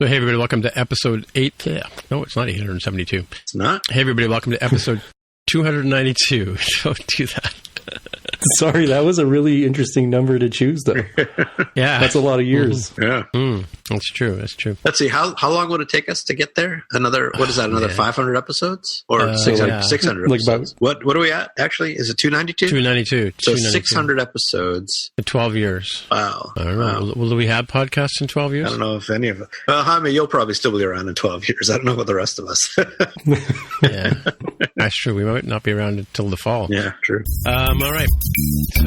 So, hey, everybody, welcome to episode 8. No, it's not 872. It's not? Hey, everybody, welcome to episode 292. Don't do that. Sorry, that was a really interesting number to choose, though. Yeah. That's a lot of years. Mm-hmm. Yeah. That's true. That's true. Let's see, how long would it take us to get there? Another 500 episodes? Or 600 like episodes? What are we at, actually? Is it 292? 292. So 600 episodes. In 12 years. Wow. I don't know. Wow. Will we have podcasts in 12 years? I don't know if any of it. Well, Jaime, you'll probably still be around in 12 years. I don't know about the rest of us. Yeah. That's true. We might not be around until the fall. Yeah, true. All right. So.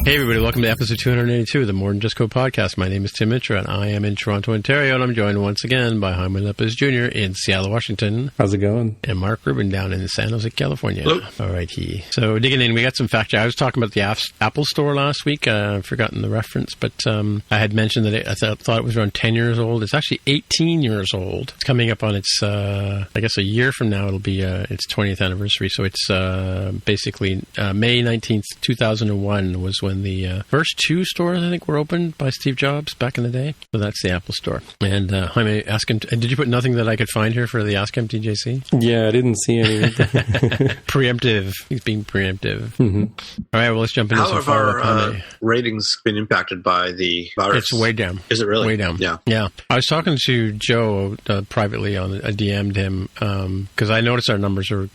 Hey, everybody. Welcome to episode 282 of the More Than Just Code podcast. My name is Tim Mitra, and I am in Toronto, Ontario, and I'm joined once again by Jaime Lopez Jr. in Seattle, Washington. How's it going? And Mark Rubin down in San Jose, California. Hello. All righty. So, digging in, we got some fact check. I was talking about the Apple Store last week. I've forgotten the reference, but I had mentioned that I thought it was around 10 years old. It's actually 18 years old. It's coming up on its, I guess a year from now, it'll be its 20th anniversary. So, it's basically May 19th, 2001 was when the first two stores, I think, were opened by Steve Jobs back in the day. So that's the Apple Store. And Jaime, ask him. Did you put nothing that I could find here for the Ask Him TJC? Yeah, I didn't see any. Preemptive. He's being preemptive. Mm-hmm. All right, well, let's jump into How some have follow-up. our ratings been impacted by the virus? It's way down. Is it really? Way down. Yeah. I was talking to Joe privately on. I DM'd him because I noticed our numbers are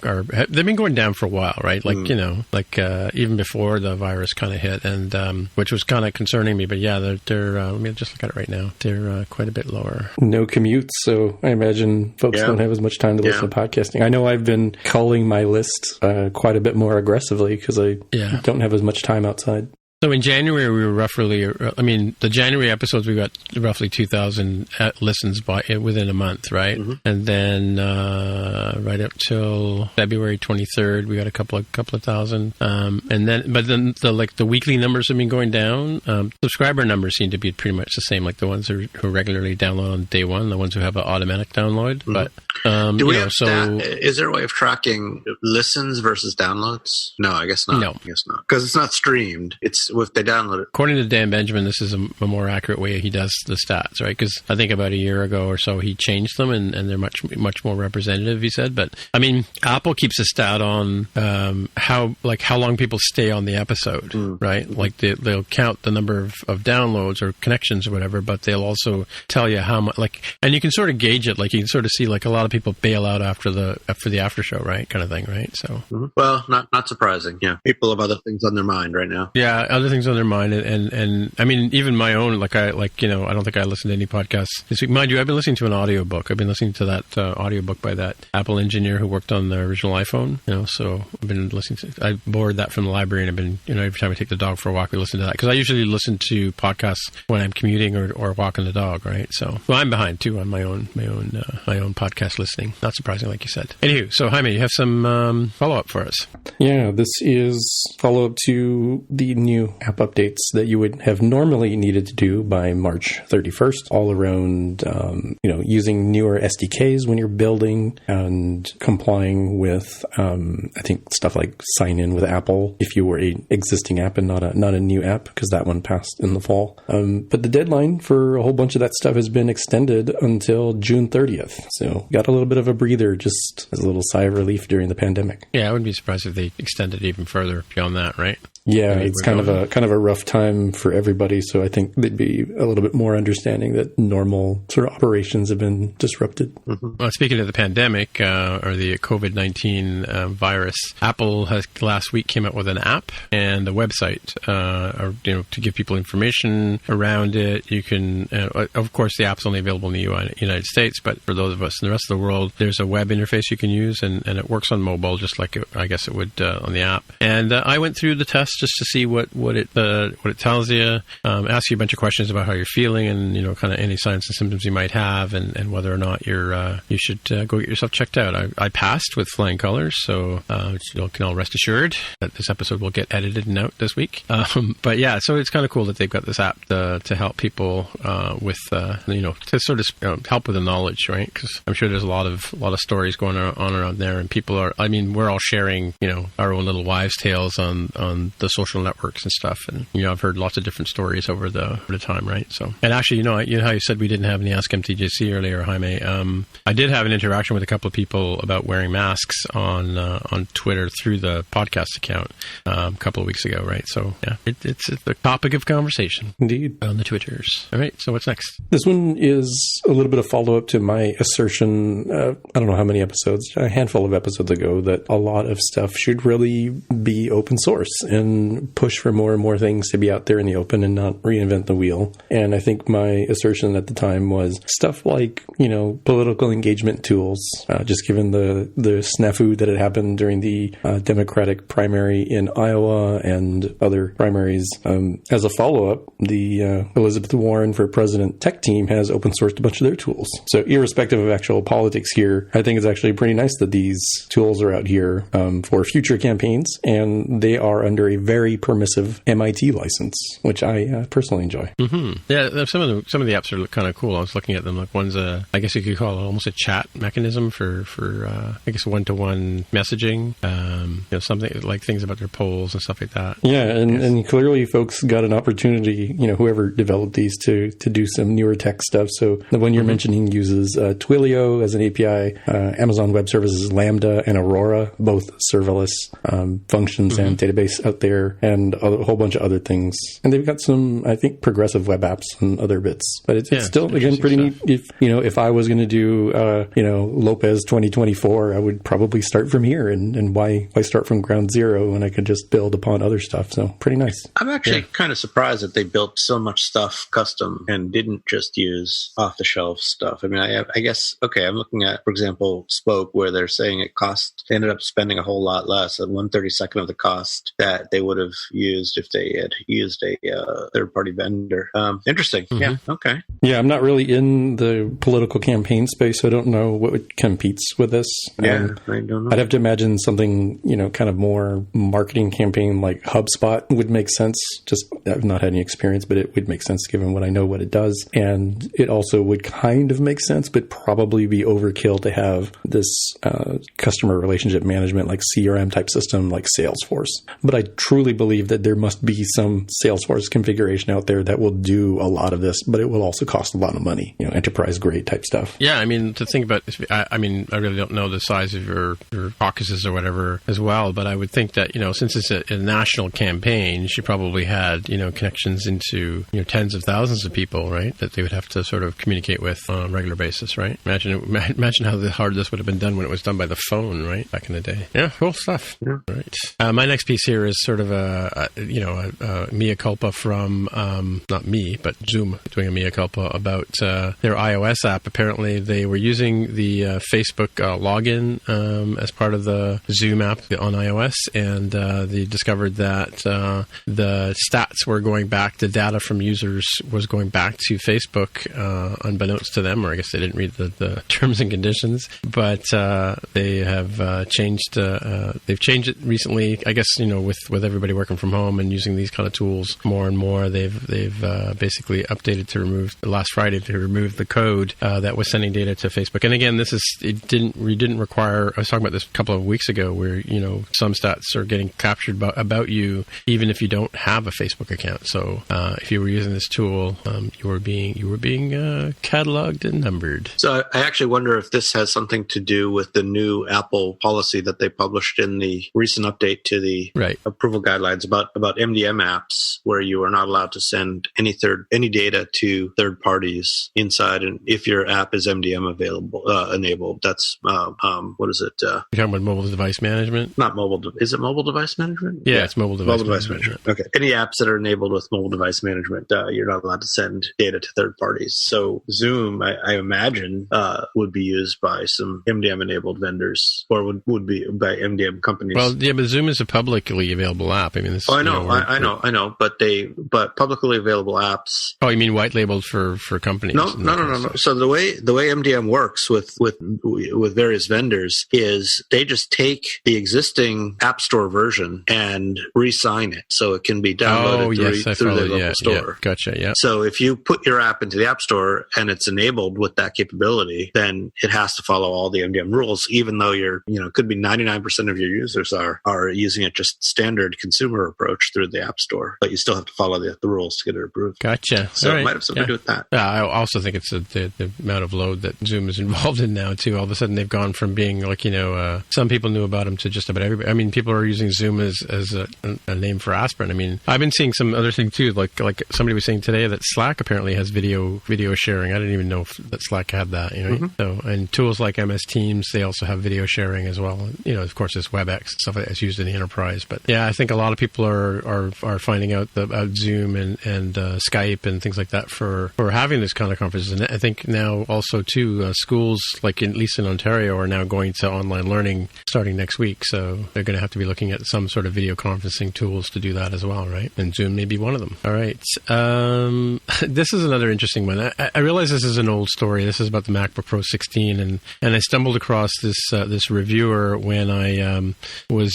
they've been going down for a while, right? Like even before the virus kind of hit, and which was kind of concerning me. But yeah, they're let me just look at it right now. They're quite a bit lower. No commutes, so I imagine folks don't have as much time to listen to podcasting. I know I've been culling my list quite a bit more aggressively because I don't have as much time outside. So in January, we were roughly, the January episodes, we got roughly 2,000 listens within a month, right? Mm-hmm. And then right up till February 23rd, we got a couple of thousand. But then the weekly numbers have been going down. Subscriber numbers seem to be pretty much the same, like the ones who regularly download on day one, the ones who have an automatic download. Mm-hmm. But do we have is there a way of tracking listens versus downloads? No, I guess not. No. I guess not. Because it's not streamed. It's if they download it. According to Dan Benjamin, this is a more accurate way he does the stats, right? Because I think about a year ago or so, he changed them, and they're much more representative, he said. But, I mean, Apple keeps a stat on how long people stay on the episode, right? Mm-hmm. Like, they'll count the number of downloads or connections or whatever, but they'll also tell you how much, and you can sort of gauge it. Like, you can sort of see, like, a lot of people bail out after the after show, right? Kind of thing, right? So, mm-hmm. Well, not surprising. Yeah. People have other things on their mind right now. Yeah, other things on their mind, and I mean, even my own, I don't think I listened to any podcasts this week. Mind you, I've been listening to an audiobook. I've been listening to that audiobook by that Apple engineer who worked on the original iPhone, so I've been listening to, I borrowed that from the library, and I've been, every time I take the dog for a walk, we listen to that, because I usually listen to podcasts when I'm commuting or walking the dog, right? So, well, I'm behind too on my own podcast listening. Not surprising, like you said. Anywho, so Jaime, you have some follow-up for us. Yeah, this is follow-up to the new app updates that you would have normally needed to do by March 31st, all around, using newer SDKs when you're building and complying with, I think stuff like sign in with Apple if you were an existing app and not a new app, because that one passed in the fall. But the deadline for a whole bunch of that stuff has been extended until June 30th. So got a little bit of a breather, just as a little sigh of relief during the pandemic. Yeah, I wouldn't be surprised if they extended even further beyond that, right? Yeah, it's kind of a rough time for everybody, so I think they'd be a little bit more understanding that normal sort of operations have been disrupted. Mm-hmm. Well, speaking of the pandemic or the COVID-19 virus, Apple has last week came out with an app and a website, to give people information around it. You can, of course, the app's only available in the United States, but for those of us in the rest of the world, there's a web interface you can use, and it works on mobile just like I guess it would on the app. And I went through the test test just to see what it tells you. Ask you a bunch of questions about how you're feeling and, you know, kind of any signs and symptoms you might have, and whether or not you should go get yourself checked out. I passed with flying colors, so you can all rest assured that this episode will get edited and out this week. But yeah, so it's kind of cool that they've got this app to help people with, to sort of help with the knowledge, right? Because I'm sure there's a lot of stories going on around there, and people are, I mean, we're all sharing, you know, our own little wives' tales on the social networks and stuff. And, you know, I've heard lots of different stories over the time, right? So, and actually, you know how you said we didn't have any Ask MTJC earlier, Jaime. I did have an interaction with a couple of people about wearing masks on Twitter through the podcast account a couple of weeks ago, right? So, yeah, it's the topic of conversation. Indeed. On the Twitters. All right, so what's next? This one is a little bit of follow-up to my assertion, I don't know how many episodes, a handful of episodes ago, that a lot of stuff should really be open source and push for more and more things to be out there in the open and not reinvent the wheel. And I think my assertion at the time was stuff like, you know, political engagement tools, just given the snafu that had happened during the Democratic primary in Iowa and other primaries. As a follow-up, the Elizabeth Warren for President tech team has open sourced a bunch of their tools. So irrespective of actual politics here, I think it's actually pretty nice that these tools are out here for future campaigns, and they are under a very permissive MIT license, which I personally enjoy. Mm-hmm. Yeah, some of the apps are kind of cool. I was looking at them. Like one's I guess you could call it almost a chat mechanism for I guess one-to-one messaging. You know, something like things about their polls and stuff like that. Yeah, and clearly folks got an opportunity, you know, whoever developed these to do some newer tech stuff. So the one you're mentioning uses Twilio as an API, Amazon Web Services Lambda and Aurora, both serverless functions and database out there, and a whole bunch of other things. And they've got some, I think, progressive web apps and other bits. But it's still, again, pretty neat. If I was going to do, Lopez 2024, I would probably start from here. And why start from ground zero when I could just build upon other stuff? So pretty nice. I'm actually kind of surprised that they built so much stuff custom and didn't just use off-the-shelf stuff. I mean, I guess, okay, I'm looking at, for example, Spoke, where they're saying they ended up spending a whole lot less, at 1/32 of the cost that they would have used if they had used a third-party vendor. Interesting. Mm-hmm. Yeah, okay. Yeah, I'm not really in the political campaign space, so I don't know what competes with this. Yeah, I don't know. I'd have to imagine something, kind of more marketing campaign like HubSpot would make sense. Just, I've not had any experience, but it would make sense given what I know what it does. And it also would kind of make sense, but probably be overkill to have this customer relationship management, like CRM type system like Salesforce. But I truly believe that there must be some Salesforce configuration out there that will do a lot of this, but it will also cost a lot of money, enterprise grade type stuff. Yeah, I mean, to think about, I really don't know the size of your caucuses or whatever as well, but I would think that, since it's a national campaign, she probably had, connections into, tens of thousands of people, right, that they would have to sort of communicate with on a regular basis, right? Imagine how hard this would have been done when it was done by the phone, right, back in the day. Yeah, cool stuff. Yeah. Right. My next piece here is sort of a mea culpa from, not me, but Zoom doing a mea culpa about their iOS app. Apparently, they were using the Facebook login as part of the Zoom app on iOS, and they discovered that the stats were going back, the data from users was going back to Facebook, unbeknownst to them, or I guess they didn't read the terms and conditions, but they have changed it recently, I guess, with everybody working from home and using these kind of tools more and more. They've basically updated last Friday to remove the code that was sending data to Facebook. And again, we didn't require, I was talking about this a couple of weeks ago, where some stats are getting captured about you even if you don't have a Facebook account. So if you were using this tool, you were being cataloged and numbered. So I actually wonder if this has something to do with the new Apple policy that they published in the recent update to the approval guidelines about MDM apps, where you are not allowed to send any data to third parties inside, and if your app is MDM enabled. That's what is it? You're talking about mobile device management? Not mobile. Is it mobile device management? Yeah, it's mobile device management. Okay. Any apps that are enabled with mobile device management, you're not allowed to send data to third parties. So Zoom, I imagine, would be used by some MDM enabled vendors, or would be by MDM companies. Well, yeah, but Zoom is a publicly available available app. I mean, this. Oh, I know, I know. But publicly available apps. Oh, you mean white labeled for companies? No. So the way MDM works with various vendors is they just take the existing App Store version and re-sign it so it can be downloaded through the local store. Yeah, gotcha. Yeah. So if you put your app into the App Store and it's enabled with that capability, then it has to follow all the MDM rules, even though could be 99% of your users are using it just standard consumer approach through the App Store, but you still have to follow the rules to get it approved. Gotcha. So it might have something to do with that. I also think it's the amount of load that Zoom is involved in now too. All of a sudden they've gone from being like, some people knew about them to just about everybody. I mean, people are using Zoom as a name for aspirin. I mean, I've been seeing some other things too, like somebody was saying today that Slack apparently has video sharing. I didn't even know that Slack had that, Mm-hmm. So, and tools like MS Teams, they also have video sharing as well. Of course, there's WebEx and stuff like that's used in the enterprise. But yeah, I think a lot of people are finding out about Zoom and Skype and things like that for having this kind of conferences. And I think now also too, schools like at least in Ontario are now going to online learning starting next week. So they're going to have to be looking at some sort of video conferencing tools to do that as well, right? And Zoom may be one of them. All right. This is another interesting one. I realize this is an old story. This is about the MacBook Pro 16, and I stumbled across this reviewer when I was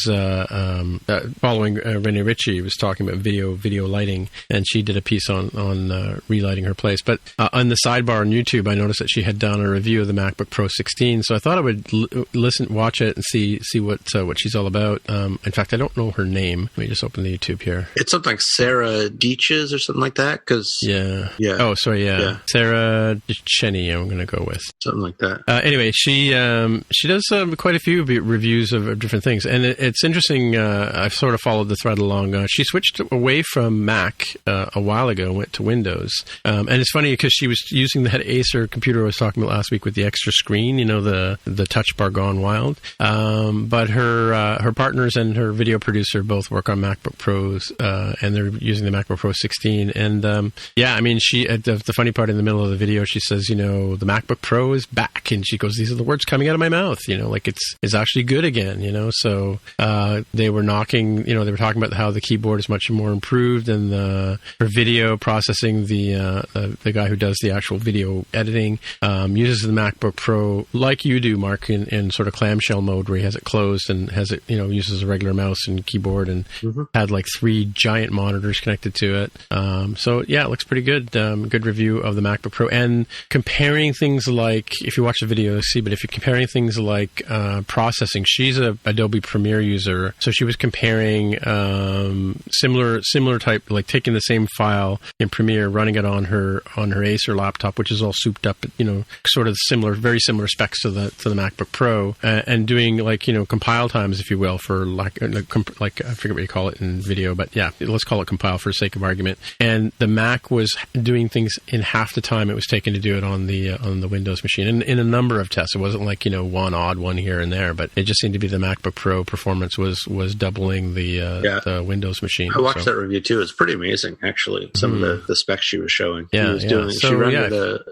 following Renee Ritchie, was talking about video lighting, and she did a piece on relighting her place. But on the sidebar on YouTube, I noticed that she had done a review of the MacBook Pro 16, so I thought I would watch it, and see what she's all about. In fact, I don't know her name. Let me just open the YouTube here. It's something like Sarah Deaches or something like that. Yeah. Oh, sorry. Yeah. Sarah Cheney, I'm going to go with something like that. Anyway, she does quite a few reviews of different things, and it's interesting. I've sort of followed the thread along. She switched away from Mac a while ago and went to Windows, and it's funny because she was using that Acer computer I was talking about last week with the extra screen, the touch bar gone wild. But her partners and her video producer both work on MacBook Pros, and they're using the MacBook Pro 16. And I mean, she the funny part in the middle of the video, she says, the MacBook Pro is back, and she goes, "These are the words coming out of my mouth." Like it's actually good again. So they were they were talking about how the keyboard is much more improved, and for video processing, the guy who does the actual video editing uses the MacBook Pro like you do, Mark, in sort of clamshell mode where he has it closed and has it, uses a regular mouse and keyboard, and had like 3 giant monitors connected to it. So yeah, it looks pretty good. Good review of the MacBook Pro, and comparing things like, if you watch the video, you'll see, but if you're comparing things like processing, she's a Adobe Premiere user, so she was comparing similar type, like taking the same file in Premiere, running it on her Acer laptop, which is all souped up, sort of very similar specs to the MacBook Pro, and doing compile times, if you will, for like I forget what you call it in video, but yeah, let's call it compile for the sake of argument. And the Mac was doing things in half the time it was taken to do it on the Windows machine. And in a number of tests, it wasn't like one odd one here and there, but it just seemed to be the MacBook Pro performance was doubling the Windows machine. I watched that review too. It's pretty amazing, actually. Some of the specs she was showing. Yeah, she rendered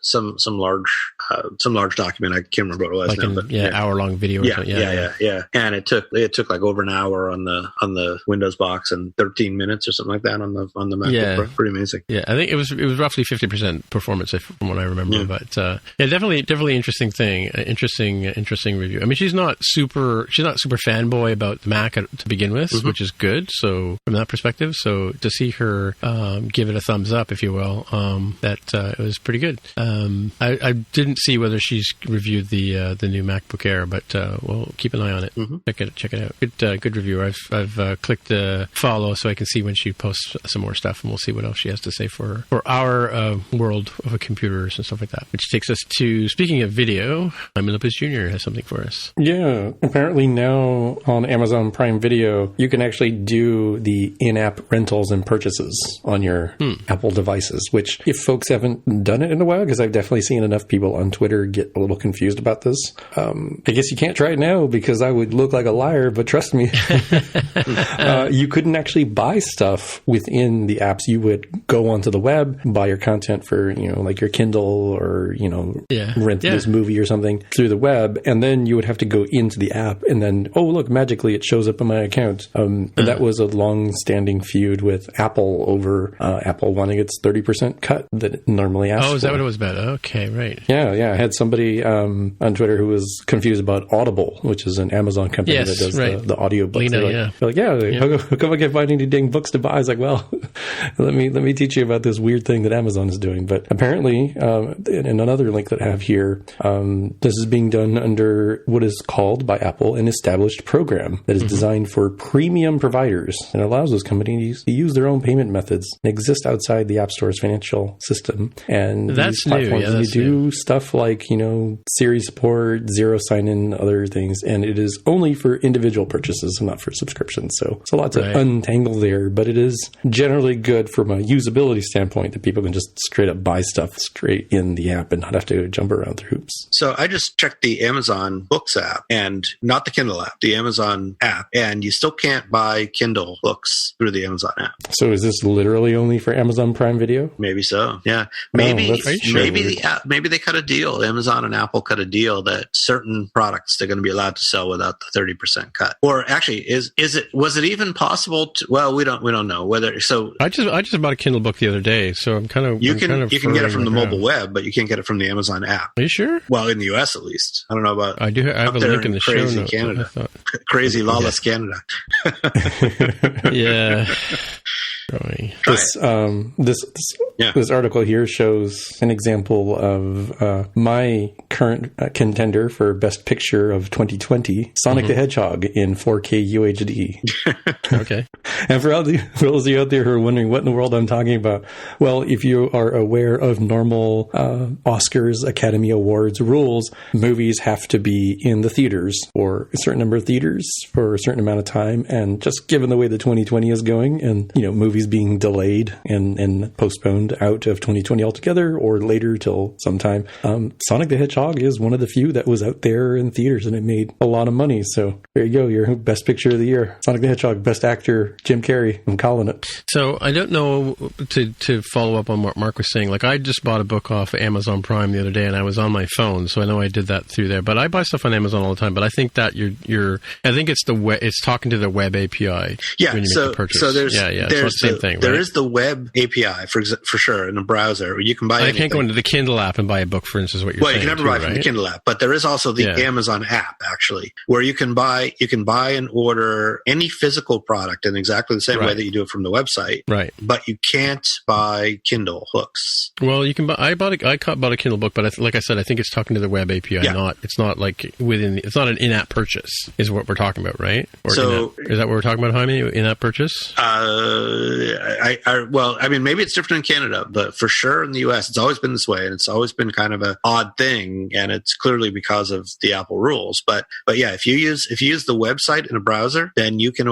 some large document. I can't remember what it was now. Hour-long video. Yeah. And it took like over an hour on the Windows box and 13 minutes or something like that on the MacBook Pro. Pretty amazing. Yeah, I think it was roughly 50% performance from what I remember. Yeah. But definitely interesting thing. Interesting review. I mean, she's not super fanboy about the Mac to begin with, which is good. So from that perspective, so to see her give it a thumbs up, if you will, it was pretty good. I didn't see whether she's reviewed the new MacBook Air, but we'll keep an eye on it. Check it out. Good review. I've clicked follow so I can see when she posts some more stuff, and we'll see what else she has to say for our world of computers and stuff like that. Which takes us to, speaking of video, Lopez Jr. has something for us. Yeah, apparently now on Amazon Prime Video, you can actually do the in-app rentals and purchases on your Apple devices, which if folks haven't done it in a while, because I've definitely seen enough people on on Twitter get a little confused about this. I guess you can't try it now because I would look like a liar, but trust me, you couldn't actually buy stuff within the apps. You would go onto the web, buy your content for, like your Kindle or, rent this movie or something through the web, and then you would have to go into the app and then, oh, look, magically it shows up in my account. And that was a long-standing feud with Apple over Apple wanting its 30% cut that it normally asks for. Oh, is that what it was about? Okay, right. Yeah. I had somebody on Twitter who was confused about Audible, which is an Amazon company that does the audio books. They're like, how come I can't find any dang books to buy? I was like, well, let me teach you about this weird thing that Amazon is doing. But apparently, in another link that I have here, this is being done under what is called by Apple an established program that is designed for premium providers and allows those companies to use their own payment methods and exist outside the App Store's financial system. And that's these platforms, new. they do stuff like, Siri support, zero sign-in, other things, and it is only for individual purchases and not for subscriptions. So it's a lot to untangle there, but it is generally good from a usability standpoint that people can just straight up buy stuff straight in the app and not have to jump around through hoops. So I just checked the Amazon Books app, and not the Kindle app, the Amazon app, and you still can't buy Kindle books through the Amazon app. So is this literally only for Amazon Prime Video? Maybe so. Yeah. Maybe they cut a deal. Amazon and Apple cut a deal that certain products they're going to be allowed to sell without the 30% cut. Or actually, was it even possible to? Well, we don't know whether. So I just bought a Kindle book the other day, so I'm kind of you can get it from the mobile web, but you can't get it from the Amazon app. Are you sure? Well, in the US at least. I don't know about. I have a link in the show notes. Canada, crazy lawless Canada. Yeah. This article here shows an example of my current contender for Best Picture of 2020, Sonic the Hedgehog in 4K UHD. Okay. And for all those of you out there who are wondering what in the world I'm talking about, well, if you are aware of normal Oscars, Academy Awards rules, movies have to be in the theaters for a certain number of theaters for a certain amount of time. And just given the way the 2020 is going and, movies being delayed and postponed out of 2020 altogether or later till sometime, Sonic the Hedgehog is one of the few that was out there in theaters and it made a lot of money. So there you go, your Best Picture of the Year. Sonic the Hedgehog, Best Actor, Jim Carrey. I'm calling it. So I don't know, to follow up on what Mark was saying, like I just bought a book off Amazon Prime the other day and I was on my phone, so I know I did that through there. But I buy stuff on Amazon all the time, but I think that I think it's it's talking to the web API when you make the purchase. So there's the same thing, right? There is the web API for sure in a browser. You can buy anything. I can't go into the Kindle app and buy a book, for instance, what you're saying. Well, you can never buy from the Kindle app, but there is also the Amazon app, actually, where you can buy and order any physical product in exactly the same way that you do it from the website. Right. But you can't buy Kindle books. Well, you can buy. I bought a Kindle book, but like I said, I think it's talking to the web API. It's not like it's not an in-app purchase, is what we're talking about, right? Or is that what we're talking about, Jaime? In-app purchase? Maybe it's different in Canada, but for sure in the US, it's always been this way, and it's always been kind of an odd thing, and it's clearly because of the Apple rules. But yeah, if you use the website in a browser, then you can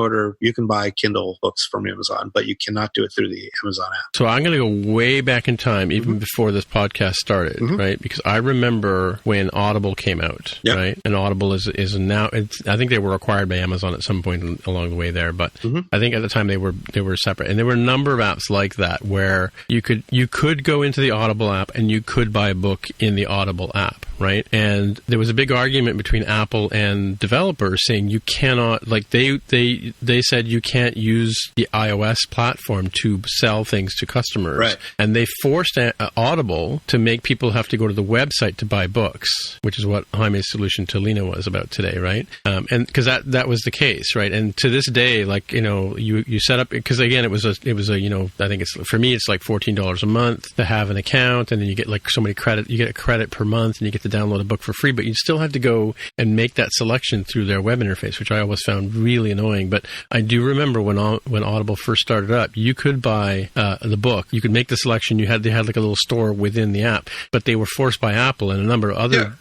buy Kindle books from Amazon, but you cannot do it through the Amazon app. So I'm going to go way back in time, even before this podcast started, right? Because I remember when Audible came out, right? And Audible is now. I think they were acquired by Amazon at some point along the way there, but I think at the time they were separate, and there were a number of apps like that where you could go into the Audible app and you could buy a book in the Audible app, right? And there was a big argument between Apple and developers saying you cannot, like they said you can't use the iOS platform to sell things to customers, right? And they forced Audible to make people have to go to the website to buy books, which is what Jaime's solution to Lena was about today, right? And because that was the case, right? And to this day, like you set up, because again it was a I think for me it's like $14 a month to have an account, and then you get like so many credit. You get a credit per month, and you get to download a book for free, but you'd still have to go and make that selection through their web interface, which I always found really annoying. But I do remember when Audible first started up, you could buy the book. You could make the selection. They had like a little store within the app, but they were forced by Apple, and a number of other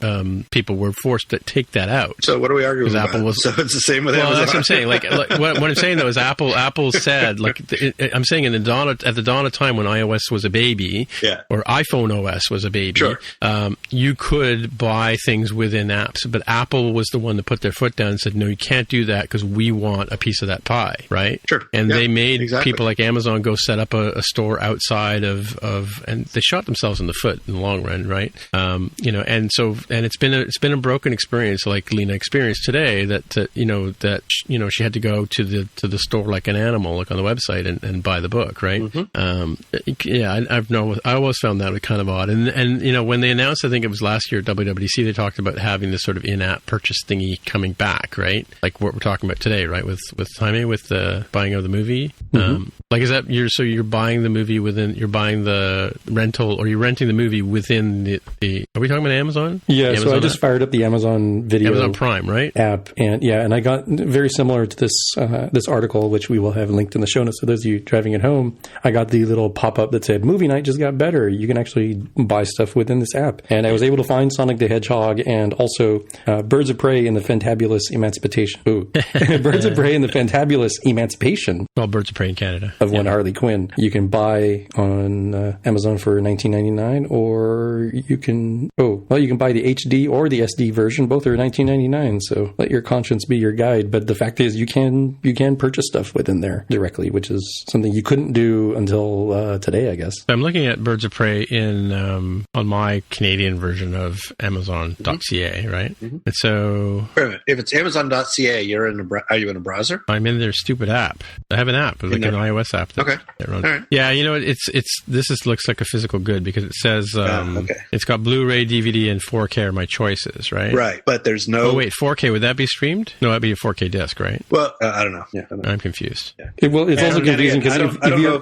people were forced to take that out. So what are we arguing about? Apple was, so it's the same with Amazon. Well, that's what I'm saying. Like what I'm saying, though, is Apple said, like, I'm saying at the dawn of time when iOS was a baby, or iPhone OS was a baby, you could buy things within apps, but Apple was the one that put their foot down and said, no, you can't do that because we want a piece of that pie, right? Sure. And they made people like Amazon go set up a store outside of, and they shot themselves in the foot in the long run, right? And it's been a broken experience, like Lena experienced today, that she had to go to the store like an animal, like on the website, and buy the book, right? I always found that kind of odd. And when they announced, I think it was last year at WWDC, they talked about having this sort of in-app purchase thingy coming back, right? Like what we're talking about today, right? With Jaime, with the buying of the movie. Like, is that you're buying the movie you're buying the rental, or you're renting the movie within the are we talking about Amazon? Yeah, Amazon, so I just fired up the Amazon Video, Amazon Prime, right? App, and I got very similar to this article, which we will have linked in the show notes. So those of you driving at home, I got the little pop-up that said, movie night just got better. You can actually buy stuff within this app. And I was able to find Sonic the Hedgehog and also Birds of Prey and the Fantabulous Emancipation. Birds of Prey and the Fantabulous Emancipation. Well, Birds of Prey in Canada. Of one Harley Quinn. You can buy on Amazon for $19.99, or you can buy the HD or the SD version. Both are $19.99. So let your conscience be your guide. But the fact is, you can purchase stuff within there directly, which is something you couldn't do until today, I guess. I'm looking at Birds of Prey on my Canadian version of Amazon.ca, right? Mm-hmm. And so, if it's Amazon.ca, are you in a browser? I'm in their stupid app. I have an app, like an iOS app. Okay. All right. Yeah, looks like a physical good because it says it's got Blu-ray, DVD, and 4K are my choices, right? Right, but there's no. Oh wait, 4K, would that be streamed? No, that'd be a 4K disc, right? Well, I don't know. Yeah, I'm confused. Yeah. It's also confusing because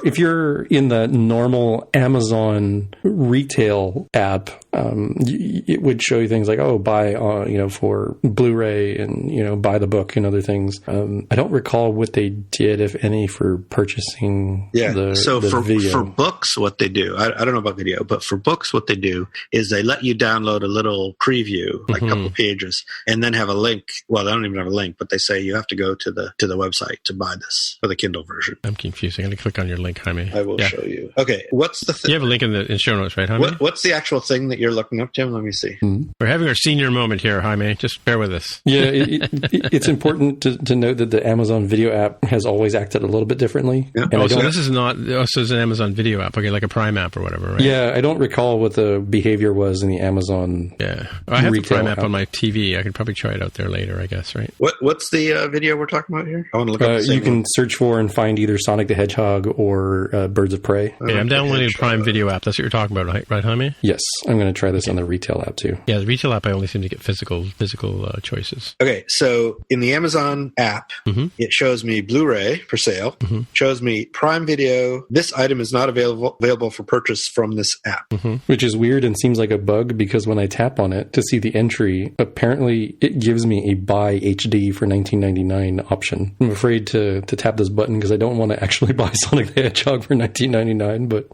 if you're in the normal Amazon retail app, it would show you things like, buy for Blu-ray and buy the book and other things. I don't recall what they did, if any, for purchasing the video. For books, what they do, I don't know about video, but for books, what they do is they let you download a little preview, like a couple pages, and then have a link. Well, they don't even have a link, but they say you have to go to the website to buy this for the Kindle version. I'm confused. I'm going to click on your link, Jaime. I will show you. Okay, what's the thing? You have a link in the show notes, right, Jaime? What's the actual thing that you're looking up, Tim? Let me see. Mm-hmm. We're having our senior moment here, Jaime. Just bear with us. Yeah, it's important to note that the Amazon Video app has always acted a little bit differently. Yeah. So this is not. So it's an Amazon Video app, okay, like a Prime app or whatever, right? Yeah, I don't recall what the behavior was in the Amazon. Yeah, I have the Prime app on my TV. I could probably try it out there later, I guess, right? What's the video we're talking about here? I want to look up. You can search for and find either Sonic the Hedgehog or Birds of Prey. Yeah, I'm downloading the Prime Video app. That's what you're talking about, right, Jaime? Yes, I'm going to try this on the retail app too. Yeah, the retail app I only seem to get physical choices. Okay, so in the Amazon app, it shows me Blu-ray for sale. Shows me Prime Video. This item is not available for purchase from this app. Which is weird and seems like a bug because when I tap on it to see the entry, apparently it gives me a buy HD for $19.99 option. I'm afraid to tap this button because I don't want to actually buy Sonic the Hedgehog for $19.99, but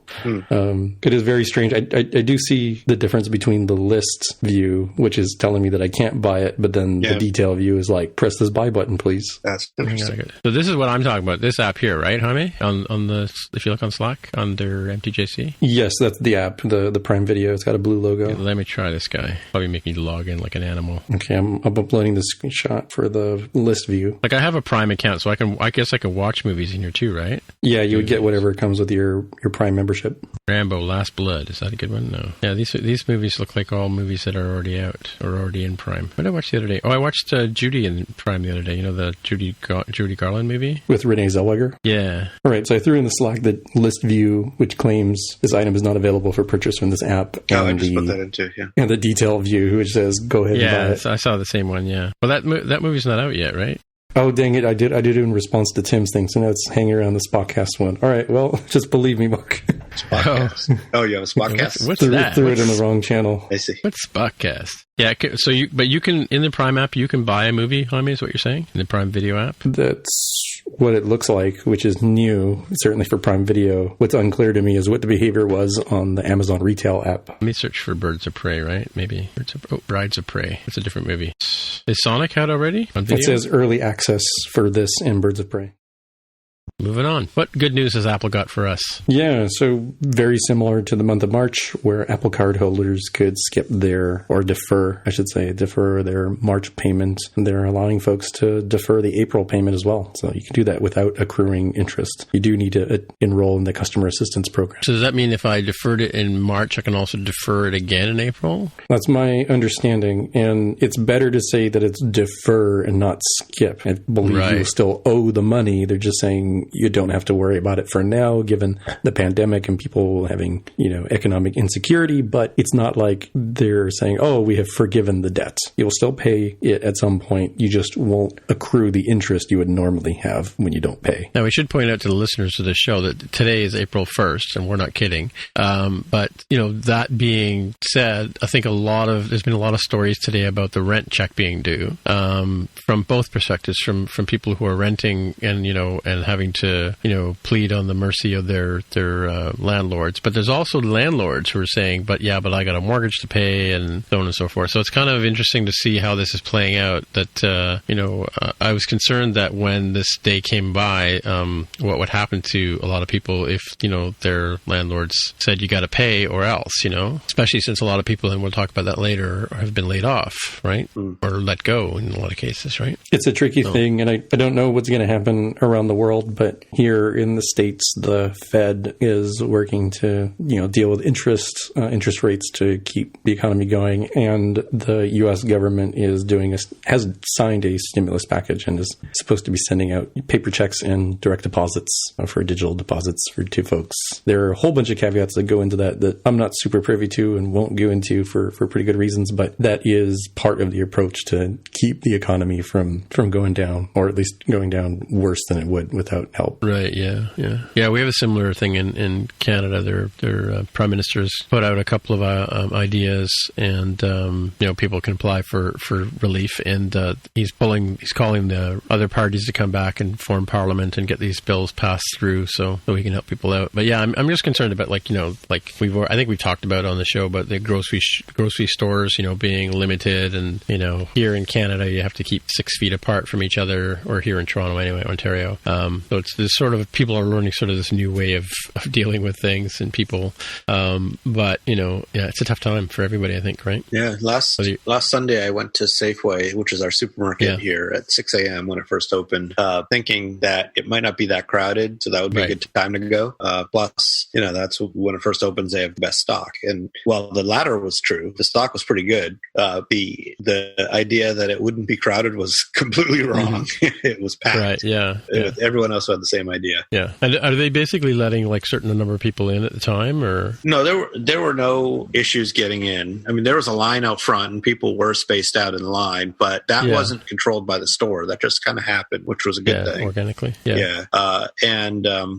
it is very strange. I do see the difference between the lists view, which is telling me that I can't buy it, but then the detail view is like, press this buy button, please. That's interesting. So this is what I'm talking about. This app here, right, Jaime? On the, if you look on Slack under MTJC. Yes, that's the app, the Prime Video. It's got a blue logo. Okay, let me try this guy. Probably make me log in like an animal. Okay, I'm uploading the screenshot for the list view. Like I have a Prime account, so I guess I can watch movies in here too, right? Yeah, you would get whatever comes with your Prime membership. Rambo: Last Blood, is that a good one? No. Yeah, these movies look like all movies that are already out or already in Prime. What did I watch the other day? Oh, I watched Judy in Prime the other day. You know the Judy Garland movie with Renee Zellweger. Yeah. All right, so I threw in the Slack the list view, which claims this item is not available for purchase from this app. Oh, I just put that into and the detail view, which says go ahead and buy it. I saw the same one. Yeah. Well, that movie's not out yet, right? Oh, dang it. I did it in response to Tim's thing. So now it's hanging around this podcast one. All right. Well, just believe me, Mark. Spotcast. Oh, you have a Spotcast? What's that? Threw it in the wrong channel. I see. What's Spotcast? Yeah, so you can, in the Prime app, you can buy a movie, Jaime, is what you're saying? In the Prime Video app? That's what it looks like, which is new, certainly for Prime Video. What's unclear to me is what the behavior was on the Amazon Retail app. Let me search for Birds of Prey, right? Maybe. Brides of Prey. It's a different movie. Is Sonic out already on video? It says early access for this and Birds of Prey. Moving on. What good news has Apple got for us? Yeah, so very similar to the month of March, where Apple Card holders could skip their March payment. They're allowing folks to defer the April payment as well. So you can do that without accruing interest. You do need to enroll in the customer assistance program. So does that mean if I deferred it in March, I can also defer it again in April? That's my understanding. And it's better to say that it's defer and not skip. I believe you still owe the money. They're just saying you don't have to worry about it for now, given the pandemic and people having, economic insecurity. But it's not like they're saying, oh, we have forgiven the debt. You'll still pay it at some point. You just won't accrue the interest you would normally have when you don't pay. Now, we should point out to the listeners of the show that today is April 1st, and we're not kidding. But, that being said, I think there's been a lot of stories today about the rent check being due from both perspectives, from people who are renting and, and having to, plead on the mercy of their landlords. But there's also landlords who are saying, but I got a mortgage to pay and so on and so forth. So it's kind of interesting to see how this is playing out. That, I was concerned that when this day came by, what would happen to a lot of people if, their landlords said you got to pay or else, especially since a lot of people, and we'll talk about that later, have been laid off, right? Or let go in a lot of cases, right? It's a tricky thing, and I don't know what's going to happen around the world, but here in the States, the Fed is working to, deal with interest rates to keep the economy going, and the U.S. government has signed a stimulus package and is supposed to be sending out paper checks and direct deposits for digital deposits to folks. There are a whole bunch of caveats that go into that I'm not super privy to and won't go into for pretty good reasons, but that is part of the approach to keep the economy from going down, or at least going down worse than it would without help. Right, yeah. We have a similar thing in Canada. Their prime minister's put out a couple of ideas, and people can apply for relief. And he's calling the other parties to come back and form parliament and get these bills passed through, so we can help people out. But yeah, I'm just concerned about I think we've talked about on the show about the grocery stores, being limited, and here in Canada you have to keep 6 feet apart from each other, or here in Toronto anyway, Ontario. So it's this sort of, people are learning sort of this new way of dealing with things and people. But it's a tough time for everybody, I think, right? Yeah. Last Sunday I went to Safeway, which is our supermarket here, at 6 a.m. when it first opened, thinking that it might not be that crowded, so that would be a good time to go. Plus, that's when it first opens, they have the best stock. And while the latter was true, the stock was pretty good. The idea that it wouldn't be crowded was completely wrong. It was packed. Right. Yeah. Everyone else had the same idea. Yeah. And are they basically letting certain number of people in at the time, or? No, there were no issues getting in. I mean, there was a line out front and people were spaced out in the line, but that wasn't controlled by the store. That just kind of happened, which was a good thing. Organically. Yeah.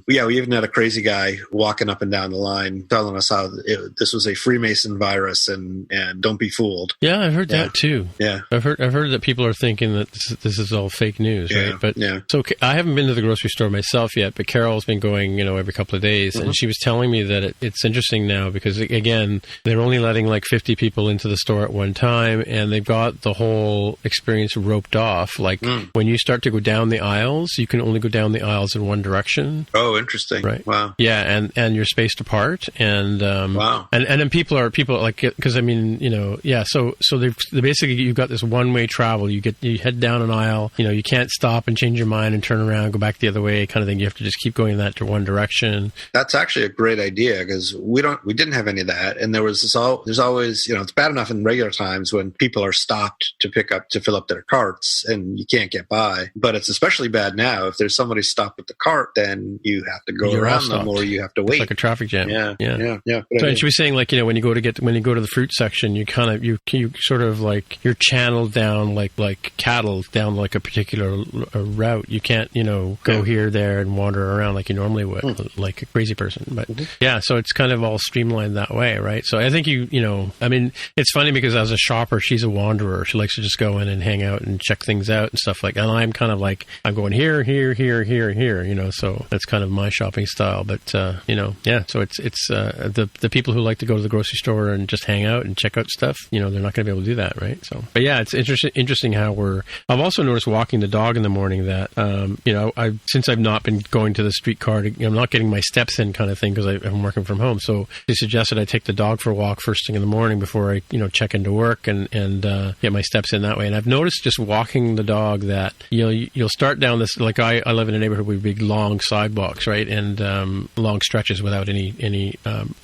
We even had a crazy guy walking up and down the line telling us how this was a Freemason virus and don't be fooled. Yeah, I've heard that too. Yeah. I've heard that people are thinking that this is all fake news, right? But so I haven't been to the grocery store myself yet, but Carol's been going, every couple of days, and she was telling me that it's interesting now because, again, they're only letting 50 people into the store at one time, and they've got the whole experience roped off. When you start to go down the aisles, you can only go down the aisles in one direction. Oh, interesting. Right. Wow. Yeah, and you're spaced apart, and wow. And then people because so they basically, you've got this one-way travel. You head down an aisle, you can't stop and change your mind and turn around, go back the other way, kind of thing. You have to just keep going in that one direction. That's actually a great idea, because we didn't have any of that, and there's always it's bad enough in regular times when people are stopped to fill up their carts and you can't get by, but it's especially bad now. If there's somebody stopped with the cart, then you have to go around them, or you have to wait. It's like a traffic jam. Yeah. So and she was saying, when you go to the fruit section, you kind of you sort of you're channeled down like cattle down a particular route. You can't go here, there, and wander around like you normally would, like a crazy person. But yeah, so it's kind of all streamlined that way, right? So I think I mean, it's funny because as a shopper, she's a wanderer. She likes to just go in and hang out and check things out and stuff like that. And I'm kind of like, I'm going here, here, here, here, here, so that's kind of my shopping style. But, so it's the people who like to go to the grocery store and just hang out and check out stuff, they're not going to be able to do that, right? So, but yeah, it's interesting how I've also noticed walking the dog in the morning that, since I've not been going to the streetcar, I'm not getting my steps in kind of thing because I'm working from home. So they suggested I take the dog for a walk first thing in the morning before I, check into work and get my steps in that way. And I've noticed just walking the dog that, you'll start down this, like I live in a neighborhood with big long sidewalks, right? And long stretches without any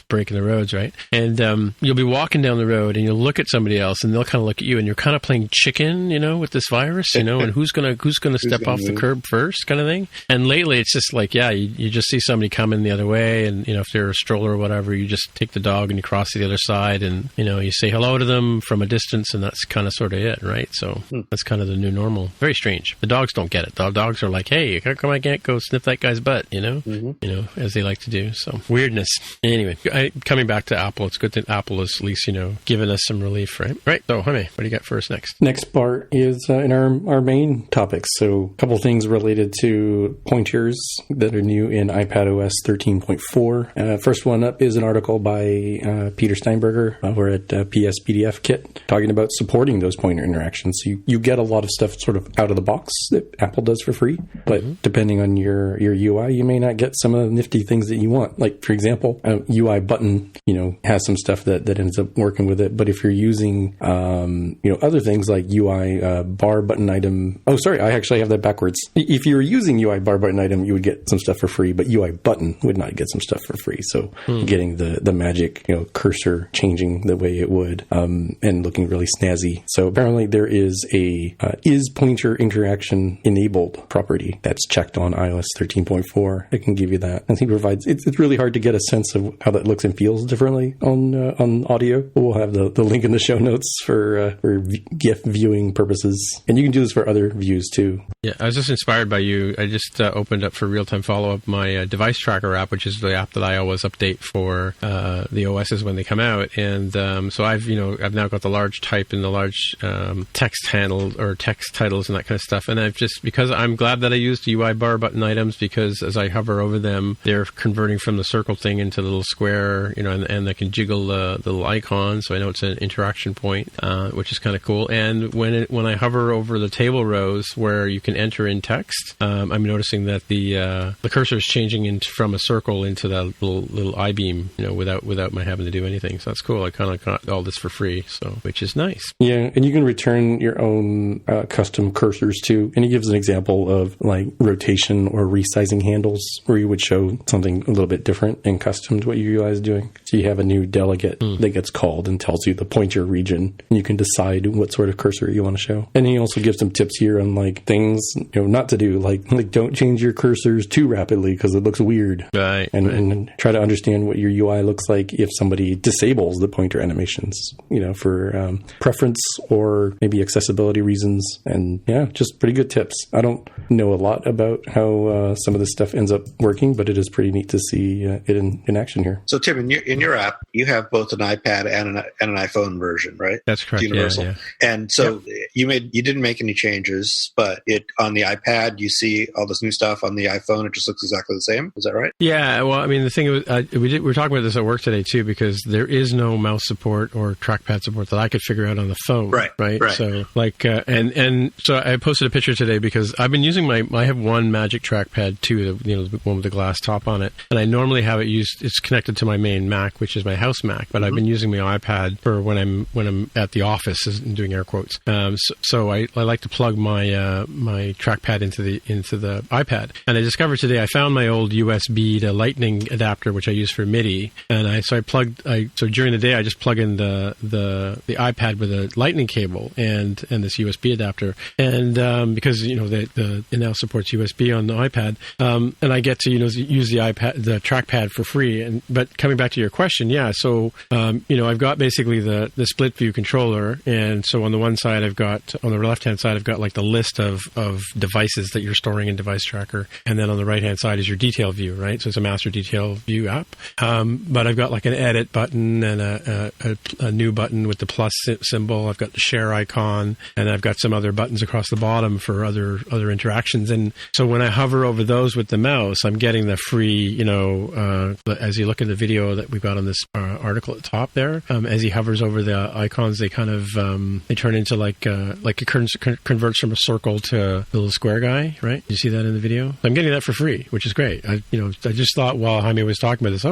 break in the roads, right? And you'll be walking down the road and you'll look at somebody else and they'll kind of look at you and you're kind of playing chicken, with this virus, and who's gonna step off the curb first kind of thing. And lately it's just like, you just see somebody coming the other way and, if they're a stroller or whatever, you just take the dog and you cross to the other side and, you say hello to them from a distance and that's kind of sort of it, right? So that's kind of the new normal. Very strange. The dogs don't get it. The dogs are like, hey, how come I can't go sniff that guy's butt, as they like to do. So weirdness. Anyway, coming back to Apple, it's good that Apple is at least, giving us some relief, right? Right. So, Jaime, what do you got for us next? Next part is in our main topics. So a couple things related to pointers that are new in iPadOS 13.4. First one up is an article by Peter Steinberger over at PSPDF Kit talking about supporting those pointer interactions. So you get a lot of stuff sort of out of the box that Apple does for free, but depending on your UI, you may not get some of the nifty things that you want. Like, for example, UI button, has some stuff that ends up working with it. But if you're using, other things like UI bar button item. Oh, sorry, I actually have that backwards. If you were using UI bar button item, you would get some stuff for free, but UI button would not get some stuff for free. So getting the magic, cursor changing the way it would, and looking really snazzy. So apparently there is a is pointer interaction enabled property that's checked on iOS 13.4. It can give you that. I think it provides. It's really hard to get a sense of how that looks and feels differently on audio. We'll have the link in the show notes for GIF viewing purposes, and you can do this for other views too. Yeah, I was just inspired by you. I just opened up for real-time follow-up my device tracker app, which is the app that I always update for the OSs when they come out. And so I've now got the large type and the large text handle or text titles and that kind of stuff. And because I'm glad that I used UI bar button items, because as I hover over them, they're converting from the circle thing into the little square, and they can jiggle the little icon. So I know it's an interaction point, which is kind of cool. And when I hover over the table rows where you can enter in text, I'm noticing that the cursor is changing from a circle into that little I-beam, without my having to do anything. So that's cool. I kind of got all this for free, which is nice. Yeah, and you can return your own custom cursors too. And he gives an example of like rotation or resizing handles where you would show something a little bit different and custom to what your UI is doing. So you have a new delegate that gets called and tells you the pointer region, and you can decide what sort of cursor you want to show. And he also gives some tips here on like things not to do, like don't change your cursors too rapidly because it looks weird. Right. And try to understand what your UI looks like if somebody disables the pointer animations, for preference or maybe accessibility reasons. And yeah, just pretty good tips. I don't know a lot about how some of this stuff ends up working, but it is pretty neat to see it in action here. So Tim, in your app, you have both an iPad and an iPhone version, right? That's correct. Universal. Yeah. And so you didn't make any changes, but on the iPad you see all this new stuff. On the iPhone, it just looks exactly the same. Is that right? Yeah. Well, I mean, the thing was, we were talking about this at work today too, because there is no mouse support or trackpad support that I could figure out on the phone. Right. So and so I posted a picture today because I've been using I have one Magic Trackpad 2, the one with the glass top on it, and I normally have it used. It's connected to my main Mac, which is my house Mac, but I've been using my iPad for when I'm at the office, doing air quotes. So I like to plug my my trackpad into the iPad, and I discovered today I found my old USB to Lightning adapter, which I use for MIDI, and so during the day I just plug in the iPad with a Lightning cable and this USB adapter, and because it now supports USB on the iPad, and I get to use the trackpad for free. But coming back to your question, so I've got basically the split view controller, and so on the one side on the left hand side I've got like the list of devices that you're storing in device device tracker. And then on the right-hand side is your detail view, right? So it's a master detail view app. But I've got like an edit button and a new button with the plus symbol. I've got the share icon, and I've got some other buttons across the bottom for other interactions. And so when I hover over those with the mouse, I'm getting the free, as you look at the video that we've got on this article at the top there, as he hovers over the icons, they kind of, they turn into like it converts from a circle to a little square guy, right? You see that in the video? I'm getting that for free, which is great. I just thought while Jaime was talking about this,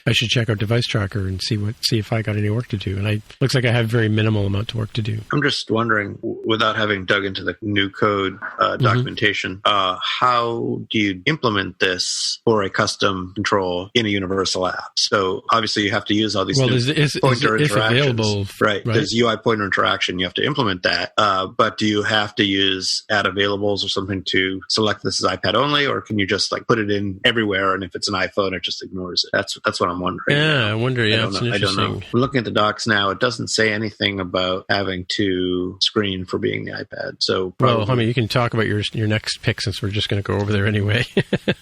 I should check out Device Tracker and see if I got any work to do. And looks like I have very minimal amount of work to do. I'm just wondering, without having dug into the new code documentation, how do you implement this for a custom control in a universal app? So obviously you have to use all these pointer interactions. Available, right. There's UI pointer interaction. You have to implement that. But do you have to use add availables or something to select this as iPad only, or can you just like put it in everywhere, and if it's an iPhone, it just ignores it? That's what I'm wondering. Yeah, I wonder. Yeah, I don't know. I'm looking at the docs now. It doesn't say anything about having to screen for being the iPad. So well, Jaime, you can talk about your next pick since we're just going to go over there anyway.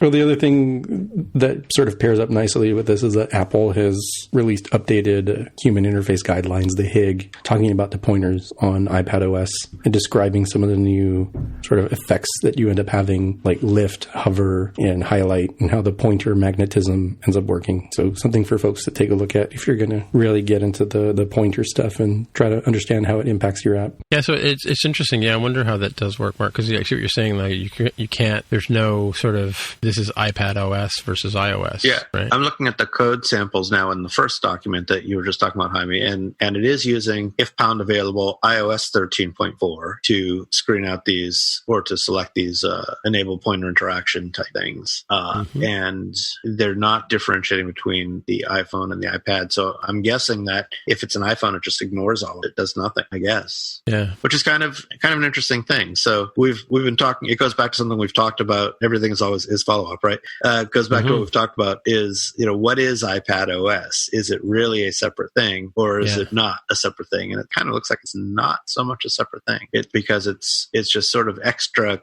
Well, the other thing that sort of pairs up nicely with this is that Apple has released updated human interface guidelines, the HIG, talking about the pointers on iPadOS and describing some of the new sort of effects that you end up having, like lift, hover, and highlight, and how the pointer magnetism ends up working. So something for folks to take a look at if you're going to really get into the pointer stuff and try to understand how it impacts your app. Yeah, so it's interesting. Yeah, I wonder how that does work, Mark, because I see what you're saying. Like you can't. There's no sort of this is iPadOS versus iOS. Yeah, right? I'm looking at the code samples now in the first document that you were just talking about, Jaime, and it is using if pound available iOS 13.4 to screen out these or to select these enable pointer interaction type things, and they're not differentiating between the iPhone and the iPad. So I'm guessing that if it's an iPhone, it just ignores all of it, does nothing, I guess. Yeah, which is kind of an interesting thing. So we've been talking. It goes back to something we've talked about. Everything is always follow up, right? It goes back to what we've talked about. Is what is iPadOS? Is it really a separate thing, or is it not a separate thing? And it kind of looks like it's not so much a separate thing. Because it's just sort of extra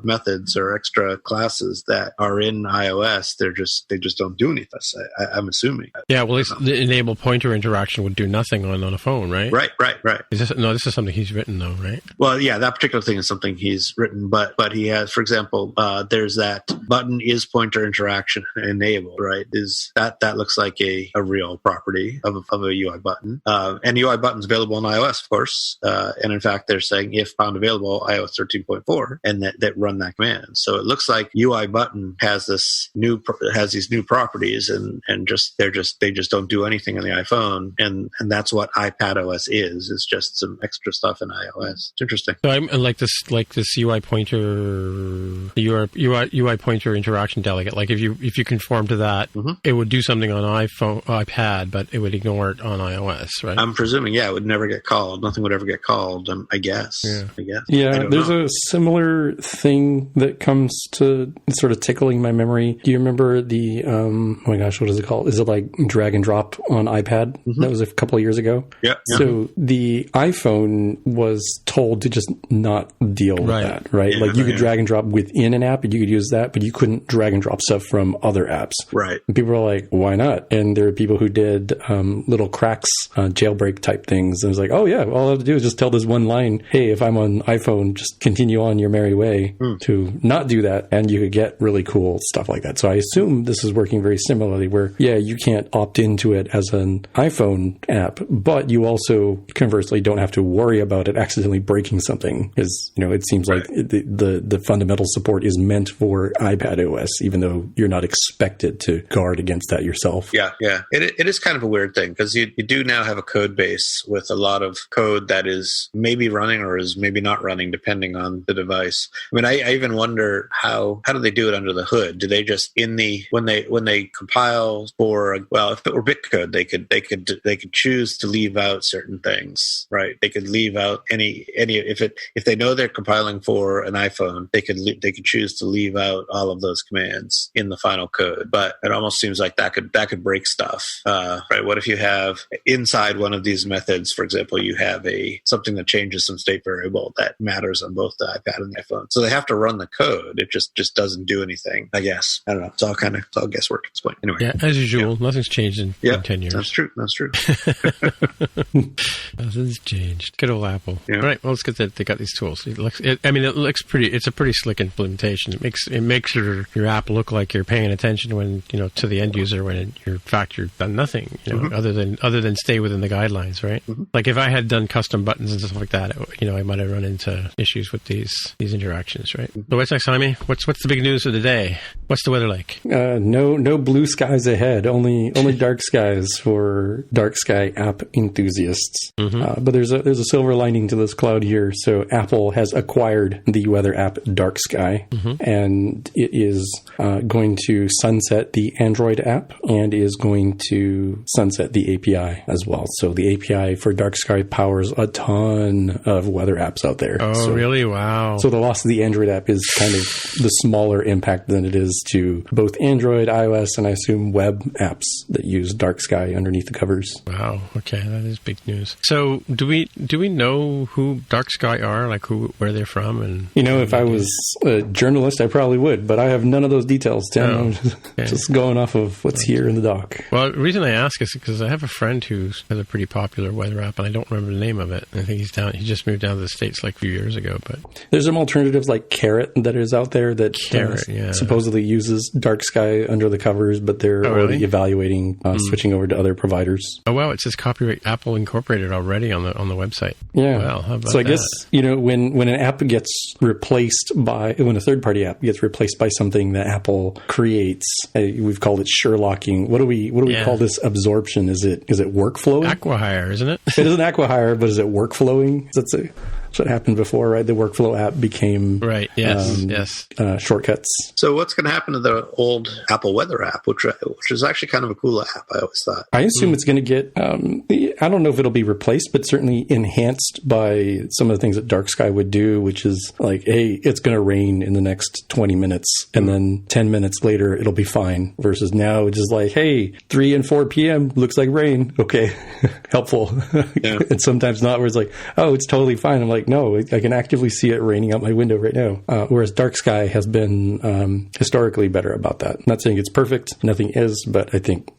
methods or extra classes that are in iOS. They just don't do anything. I'm assuming. Yeah, well, the enable pointer interaction would do nothing on a phone, right? Right. This is something he's written, though, right? Well, yeah, that particular thing is something he's written, but he has, for example, there's that button is pointer interaction enabled, right? Is that looks like a real property of a UI button, and UI buttons available on iOS, of course, and in fact, they're saying if found available iOS 13.4, and that run that command. So it looks like UI button has these new properties, and they just don't do anything on the iPhone, and that's what iPadOS is just some extra stuff in iOS. It's interesting. So I'm like this UI pointer interaction delegate. Like if you conform to that, it would do something on iPad, but it would ignore it on iOS, right? I'm presuming, it would never get called. Nothing would ever get called. I guess. Yeah, there's a similar thing that comes to sort of tickling my memory. Do you remember the oh my gosh, what is it called? Is it like drag and drop on iPad? That was a couple of years ago. Yeah. So the iPhone was told to just not deal with that, right? Yeah, like you could drag and drop within an app, and you could use that, but you couldn't drag and drop stuff from other apps. Right. And people were like, why not? And there are people who did little cracks, jailbreak type things. And it was like, oh yeah, all I have to do is just tell this one line, hey, if I'm on iPhone, just continue on your merry way to not do that. And you could get really cool stuff like that. So I assume this is working very similarly where, you can't opt into it as an iPhone app, but you also conversely don't have to worry about it accidentally breaking something because, it seems like the fundamental support is meant for iPadOS, even though you're not expected to guard against that yourself. Yeah. It is kind of a weird thing because you do now have a code base with a lot of code that is maybe running or is maybe not running depending on the device. I mean, I even wonder how do they do it under the hood? Do they just when they compile for if it were bitcode, they could choose to leave out certain things, right? They could leave out any if they know they're compiling for an iPhone, they could choose to leave out all of those commands in the final code. But it almost seems like that could break stuff, right? What if you have inside one of these methods, for example, you have something that changes some state variable that matters on both the iPad and the iPhone. So they have to run the code. It just doesn't do anything, I guess. I don't know. It's all guesswork at this point. Anyway. Yeah, as usual, nothing's changed in 10 years. That's true. Nothing's changed. Good old Apple. Yeah. All right, well, let's get that they got these tools. It looks pretty. It's a pretty slick implementation. It makes your app look like you're paying attention when to the end user when in fact you've done nothing. Other than stay within the guidelines, right? Mm-hmm. Like if I had done custom buttons and stuff like that, I might have run into issues with these interactions, right? So what's next, Jaime? What's the big news of the day? What's the weather like? No blue skies ahead. Only dark skies for dark sky app enthusiasts. Mm-hmm. But there's a silver lining to this cloud here. So Apple has acquired the weather app Dark Sky, and it is going to sunset the Android app and is going to sunset the API as well. So the API for Dark Sky powers a ton of weather apps out there. Oh, really? Wow. So the loss of the Android app is kind of the smaller impact than it is to both Android, iOS, and I assume web apps that use Dark Sky underneath the covers. Wow. Okay, that is big news. So do we know who Dark Sky are, like where they're from? And if I was a journalist, I probably would, but I have none of those details, Tim. I'm just going off of what's here in the doc. Well, the reason I ask is because I have a friend who has a pretty popular weather app, and I don't remember the name of it. I think he just moved down to the States like a few years ago. But there's some alternatives like Carrot that is out there that supposedly uses Dark Sky under the covers, but they're already evaluating switching over to other providers. Oh wow! It says copyright Apple Incorporated already on the website. Yeah. Well, how about so I guess when an app gets replaced when a third party app gets replaced by something that Apple creates, we've called it Sherlocking. What do we call this absorption? Is it workflowing? Acquihire, isn't it? It isn't acquihire, but is it workflowing? That's what happened before, right? The workflow app became shortcuts. So what's going to happen to the old Apple Weather app, which is actually kind of a cool app, I always thought. I assume it's going to get, I don't know if it'll be replaced, but certainly enhanced by some of the things that Dark Sky would do, which is like, hey, it's going to rain in the next 20 minutes, and then 10 minutes later, it'll be fine. Versus now, it's just like, hey, 3 and 4 p.m. looks like rain. Okay, helpful. Yeah. And sometimes not, where it's like, oh, it's totally fine. I'm like, no, I can actively see it raining out my window right now. Whereas Dark Sky has been historically better about that. I'm not saying it's perfect. Nothing is, but I think,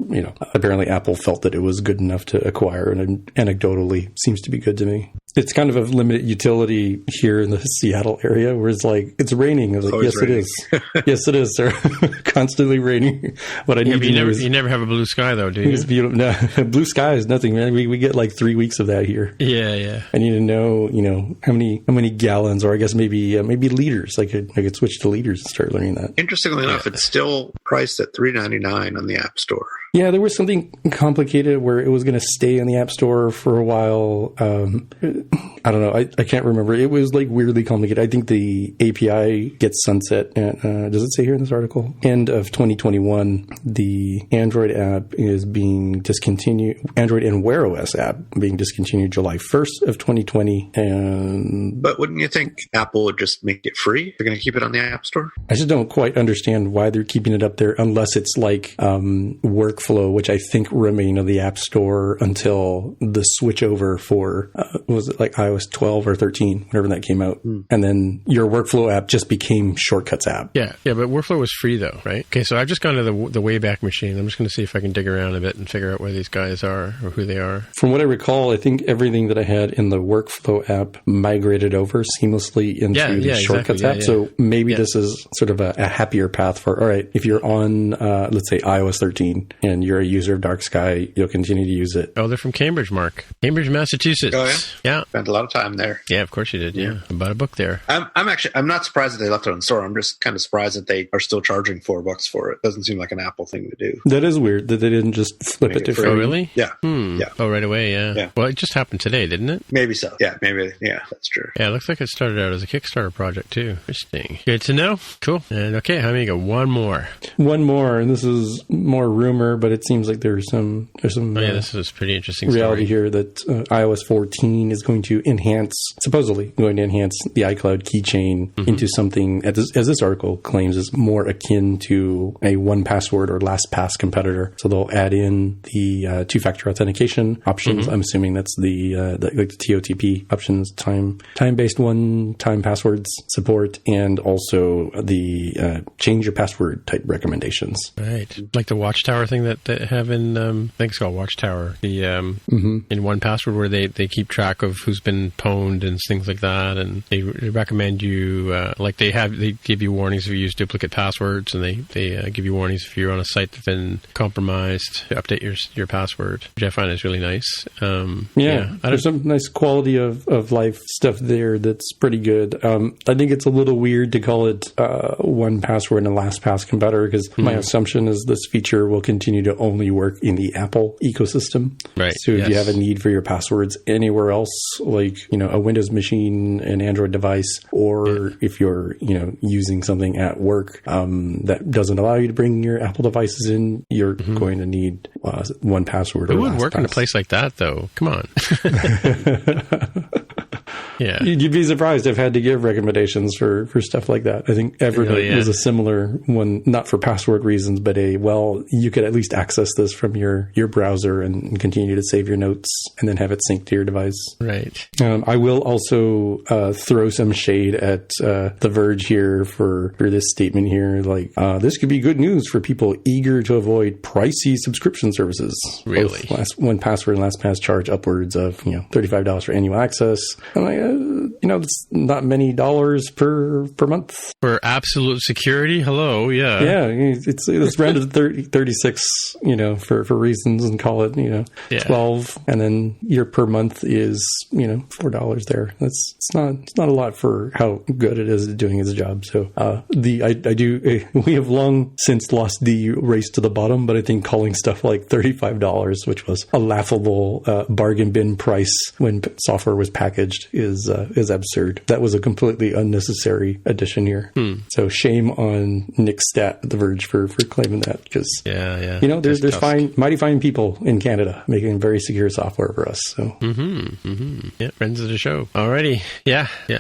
apparently Apple felt that it was good enough to acquire, and anecdotally seems to be good to me. It's kind of limited utility here in the Seattle area, where it's like, it's raining. I was like, yes, raining. It is. Yes, it is, sir. Constantly raining. What I need to know is... You never have a blue sky, though, do you? It's beautiful. No, blue sky is nothing, man. We get like 3 weeks of that here. Yeah. I need to know, how many gallons, or I guess maybe liters. I could switch to liters and start learning that. Interestingly enough, it's still priced at $3.99 on the App Store. Yeah, there was something complicated where it was going to stay in the App Store for a while. I don't know. I can't remember. It was like weirdly complicated. I think the API gets sunset at, does it say here in this article? End of 2021, the Android app is being discontinued. Android and Wear OS app being discontinued July 1st of 2020. But wouldn't you think Apple would just make it free? They're going to keep it on the App Store? I just don't quite understand why they're keeping it up there, unless it's like Workflow, which I think remain on the App Store until the switch over for, was it like iOS 12 or 13, whenever that came out. And then your Workflow app just became Shortcuts app. Yeah, but Workflow was free though, right? Okay, so I've just gone to the Wayback Machine. I'm just going to see if I can dig around a bit and figure out where these guys are or who they are. From what I recall, I think everything that I had in the Workflow app migrated over seamlessly into the Shortcuts app. So maybe this is sort of a happier path for, all right, if you're on, let's say, iOS 13 and you're a user of Dark Sky, you'll continue to use it. Oh, they're from Cambridge, Mark. Cambridge, Massachusetts. Oh, yeah? Yeah. Spent a lot of time there. Yeah, of course you did. Yeah. I bought a book there. I'm not surprised that they left it on the store. I'm just kind of surprised that they are still charging $4 for it. Doesn't seem like an Apple thing to do. That is weird that they didn't just flip it to free. Oh, really? Yeah. Yeah. Oh, right away, yeah. Well, it just happened today, didn't it? Maybe so. Yeah, maybe. Yeah, that's true. Yeah, it looks like it started out as a Kickstarter project, too. Interesting. Good to know. Cool. And okay, how many go? One more, and this is more rumor, but it seems like there's some this is pretty interesting reality story here that iOS 14 is going to supposedly going to enhance the iCloud keychain into something, as this article claims, is more akin to a 1Password or LastPass competitor. So they'll add in the two-factor authentication options. I'm assuming that's the TOTP options, time-based one-time passwords support, and also the change your password type recommendations. Right, like the Watchtower thing that they have in I think it's called Watchtower, the in 1Password, where they keep track of who's been pwned and things like that, and they recommend you they give you warnings if you use duplicate passwords, and they give you warnings if you're on a site that's been compromised to update your password, which I find is really nice. There's some nice quality of life stuff there that's pretty good. I think it's a little weird to call it 1Password and a LastPass competitor, because my assumption is this feature will continue to only work in the Apple ecosystem. Right. So if you have a need for your passwords anywhere else, like, a Windows machine, an Android device, or if you're, using something at work that doesn't allow you to bring your Apple devices in, you're going to need 1Password. It would work in a place like that, though. Come on. Yeah. You'd be surprised. I've had to give recommendations for stuff like that. I think Evernote was a similar one, not for password reasons, but you could at least access this from your browser and continue to save your notes and then have it synced to your device. Right. I will also throw some shade at The Verge here for this statement here. Like, this could be good news for people eager to avoid pricey subscription services. Really? Both 1Password and LastPass charge upwards of $35 for annual access. I'm like, it's not many dollars per month for absolute security. Hello, it's rounded to 36, for reasons, and call it 12, and then your per month is $4 there. It's not a lot for how good it is at doing its job. So we have long since lost the race to the bottom, but I think calling stuff like $35, which was a laughable bargain bin price when software was packaged, is absurd. That was a completely unnecessary addition here. So shame on Nick Stat at The Verge for claiming that, because there's mighty fine people in Canada making very secure software for us. So friends of the show. Alrighty,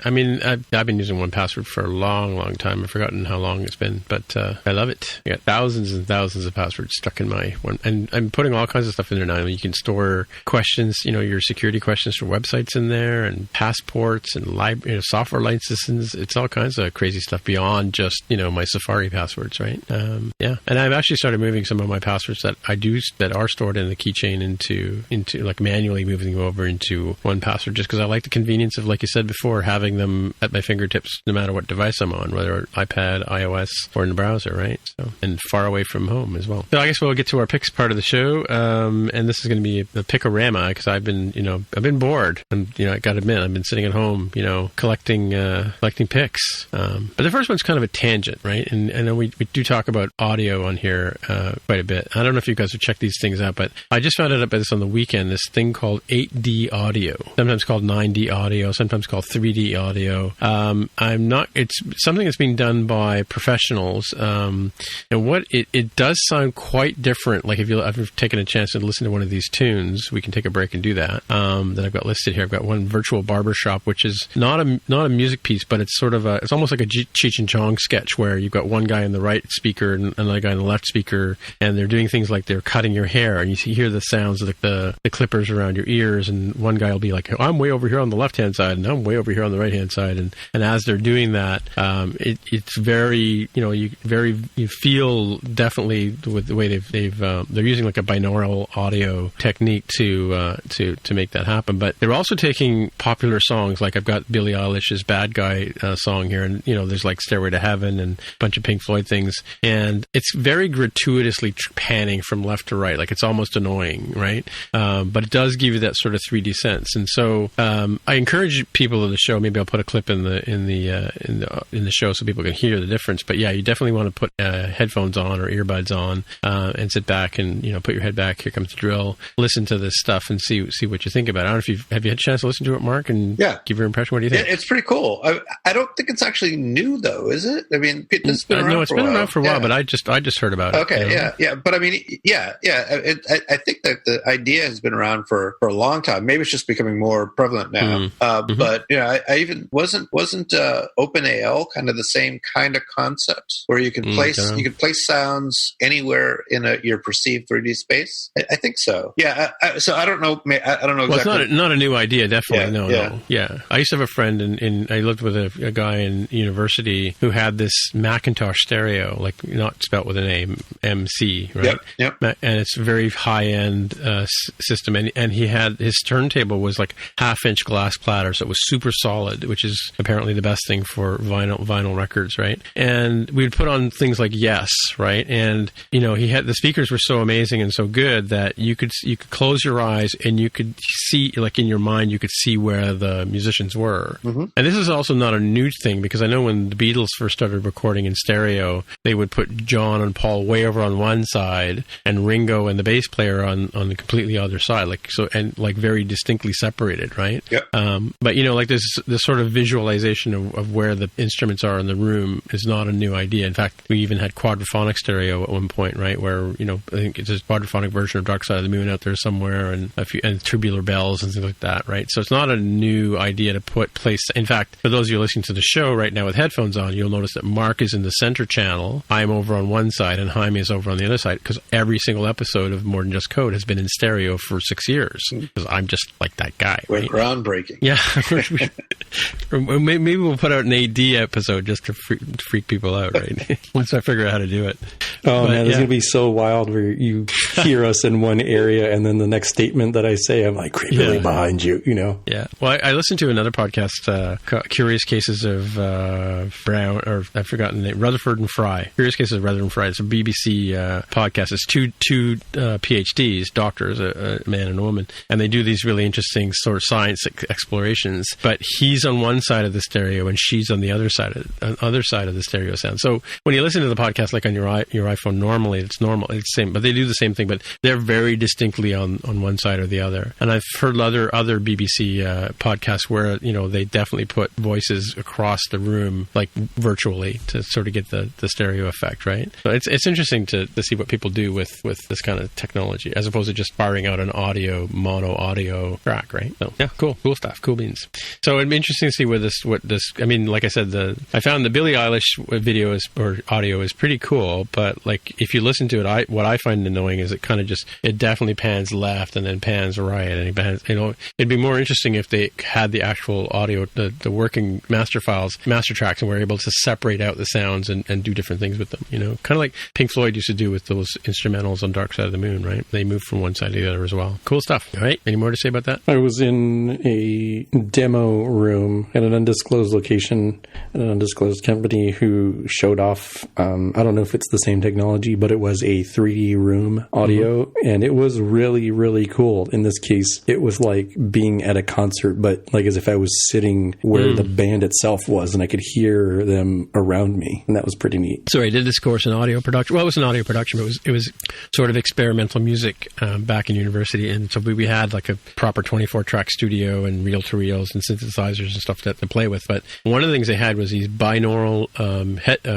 I mean, I've been using 1Password for a long time. I've forgotten how long it's been, but I love it. I got thousands and thousands of passwords stuck in my one, and I'm putting all kinds of stuff in there now. I mean, you can store questions, your security questions for websites in there, and passports and software licenses. It's all kinds of crazy stuff beyond just my Safari passwords, right? And I've actually started moving some of my passwords that are stored in the keychain into like manually moving them over into 1Password, just because I like the convenience of, like you said before, having them at my fingertips no matter what device I'm on, whether iPad, iOS, or in the browser, right? So, and far away from home as well. So I guess we'll get to our picks part of the show, and this is going to be a pickorama, because I've been bored, and I got to admit, I've been sitting at home, collecting picks. But the first one's kind of a tangent, right? And I know we do talk about audio on here quite a bit. I don't know if you guys have checked these things out, but I just found out about this on the weekend, this thing called 8D audio, sometimes called 9D audio, sometimes called 3D audio. It's something that's being done by professionals. And what it does sound quite different. Like if you've ever taken a chance to listen to one of these tunes, we can take a break and do that. That I've got listed here. I've got one, Virtual Barbershop, which is not a music piece, but it's sort of it's almost like a Cheech and Chong sketch, where you've got one guy in the right speaker and another guy in the left speaker, and they're doing things like they're cutting your hair, and you hear the sounds of the clippers around your ears, and one guy will be like, I'm way over here on the left hand side, and I'm way over here on the right hand side, and as they're doing that, it's very, you feel definitely with the way they're using like a binaural audio technique to make that happen. But they're also taking popular songs, like I've got Billie Eilish's Bad Guy song here, and there's like Stairway to Heaven and a bunch of Pink Floyd things, and it's very gratuitously panning from left to right, like it's almost annoying, right? But it does give you that sort of 3D sense. And so I encourage people in the show, maybe I'll put a clip in the show so people can hear the difference. But yeah, you definitely want to put headphones on or earbuds on and sit back and put your head back. Here comes the drill. Listen to this stuff and see what you think about it. I don't know if have you had a chance to listen to it, Mark? And give your impression. What do you think? It's pretty cool. I don't think it's actually new, though, is it? I mean, it's been around no, it's been around for a while, but I just heard about it. Okay, yeah. But I mean, I think that the idea has been around for a long time. Maybe it's just becoming more prevalent now. But I even wasn't OpenAL kind of the same kind of concept where you can place sounds anywhere in your perceived 3D space. I think so. Yeah. So I don't know. I don't know exactly. Well, it's not a new idea. Definitely. No. Yeah. I used to have a friend I lived with a guy in university who had this Macintosh stereo, like not spelt with an A, MC, right? Yep. And it's a very high-end system. And he had his turntable was like half-inch glass platter, so it was super solid, which is apparently the best thing for vinyl records, right? And we'd put on things like Yes, right? And he had the speakers were so amazing and so good that you could close your eyes and you could see, like in your mind, you could see where the musicians were. And this is also not a new thing, because I know when the Beatles first started recording in stereo, they would put John and Paul way over on one side and Ringo and the bass player on the completely other side, like very distinctly separated, right? Yep. But like this sort of visualization of where the instruments are in the room is not a new idea. In fact, we even had quadraphonic stereo at one point, right? Where I think it's a quadraphonic version of Dark Side of the Moon out there somewhere, and tubular bells and things like that, right? So it's not a new idea to place. In fact, for those of you listening to the show right now with headphones on, you'll notice that Mark is in the center channel, I'm over on one side, and Jaime is over on the other side, because every single episode of More Than Just Code has been in stereo for 6 years, because I'm just like that guy. We're right? groundbreaking. Yeah. Maybe we'll put out an AD episode just to freak people out, right? Once I figure out how to do it. Oh, man, it's going to be so wild where you hear us in one area, and then the next statement that I say, I'm like creepily behind you, Yeah. Well, I listened to another podcast, Curious Cases of Brown, or I've forgotten the name, Rutherford and Fry. Curious Cases of Rutherford and Fry. It's a BBC podcast. It's two PhDs, doctors, a man and a woman, and they do these really interesting sort of science explorations. But he's on one side of the stereo, and she's on the other side of the stereo sound. So when you listen to the podcast, like on your iPhone, normally it's normal, it's the same, but they do the same thing, but they're very distinctly on one side or the other. And I've heard other BBC podcasts where they definitely put voices across the room, like virtually, to sort of get the stereo effect, right? So it's interesting to see what people do with this kind of technology, as opposed to just firing out an mono audio track, right? So yeah, cool stuff, cool beans. So it'd be interesting to see I mean, like I said, I found the Billie Eilish video or audio is pretty cool, but like if you listen to it, what I find annoying is it kind of it definitely pans left and then pans right, and it pans, it'd be more interesting if they had the actual audio, the working master tracks, and were able to separate out the sounds and do different things with them, kind of like Pink Floyd used to do with those instrumentals on Dark Side of the Moon, right? They moved from one side to the other as well. Cool stuff. All right, any more to say about that? I was in a demo room at an undisclosed location at an undisclosed company who showed off, I don't know if it's the same technology, but it was a 3D room audio, and it was really, really cool. In this case, it was like being at a concert, but like as if I was sitting where the band itself was, and I could hear them around me, and that was pretty neat. So I did this course in audio production. Well, it was an audio production, but it was sort of experimental music back in university, and so we had like a proper 24-track studio and reel-to-reels and synthesizers and stuff to play with. But one of the things they had was these binaural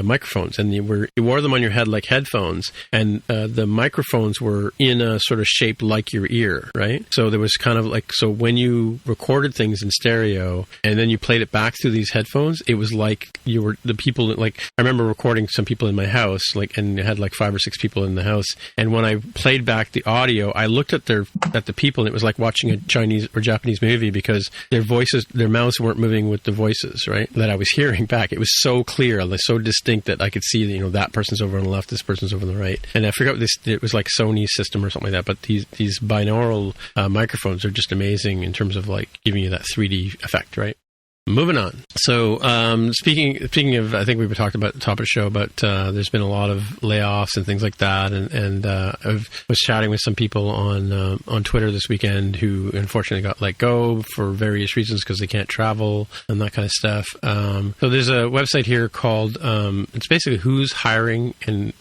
microphones, and you wore them on your head like headphones, and the microphones were in a sort of shape like your ear, right? So there was kind of like, so when you recorded things in stereo and then you played it back through these headphones, it was like you were the people, like I remember recording some people in my house, like, and it had like 5 or 6 people in the house, and when I played back the audio, I looked at the people, and it was like watching a Chinese or Japanese movie, because their mouths weren't moving with the voices, right, that I was hearing back. It was so clear, so distinct that I could see that person's over on the left, this person's over on the right. And I forgot it was like Sony's system or something like that, but these binaural microphones are just amazing in terms of like giving you that 3D effect, right? Moving on. So, speaking of, I think we've talked about at the top of the show, but there's been a lot of layoffs and things like that, and I was chatting with some people on Twitter this weekend who unfortunately got let go for various reasons because they can't travel and that kind of stuff. So there's a website here called it's basically who's hiring and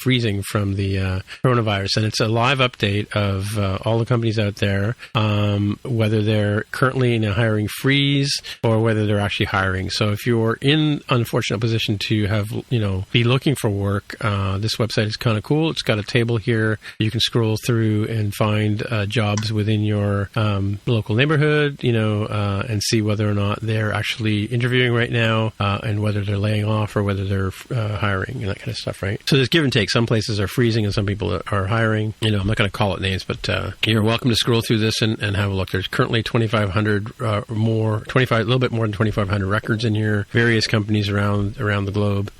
freezing from the coronavirus, and it's a live update of all the companies out there, whether they're currently in a hiring freeze or whether they're actually hiring. So if you're in unfortunate position to have, be looking for work, this website is kind of cool. It's got a table here. You can scroll through and find jobs within your local neighborhood, and see whether or not they're actually interviewing right now, and whether they're laying off or whether they're hiring and that kind of stuff, right? So there's give and take. Some places are freezing and some people are hiring. I'm not going to call it names, but you're welcome to scroll through this and have a look. There's currently 2,500 a little bit more than 2,500 records in here. Various companies around the globe.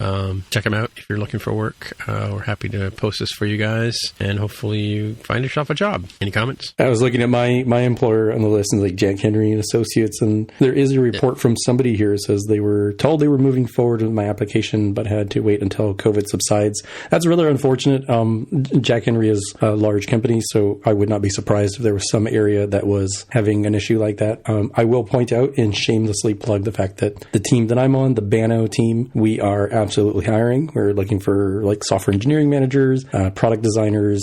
Check them out if you're looking for work. We're happy to post this for you guys, and hopefully you find yourself a job. Any comments? I was looking at my employer on the list, and like Jack Henry and Associates, and there is a report from somebody here that says they were told they were moving forward with my application, but had to wait until COVID subsides. That's rather unfortunate. Jack Henry is a large company, so I would not be surprised if there was some area that was having an issue like that. I will point out and shamelessly plug the fact that the team that I'm on, the Bano team, we are absolutely hiring. We're looking for like software engineering managers, product designers,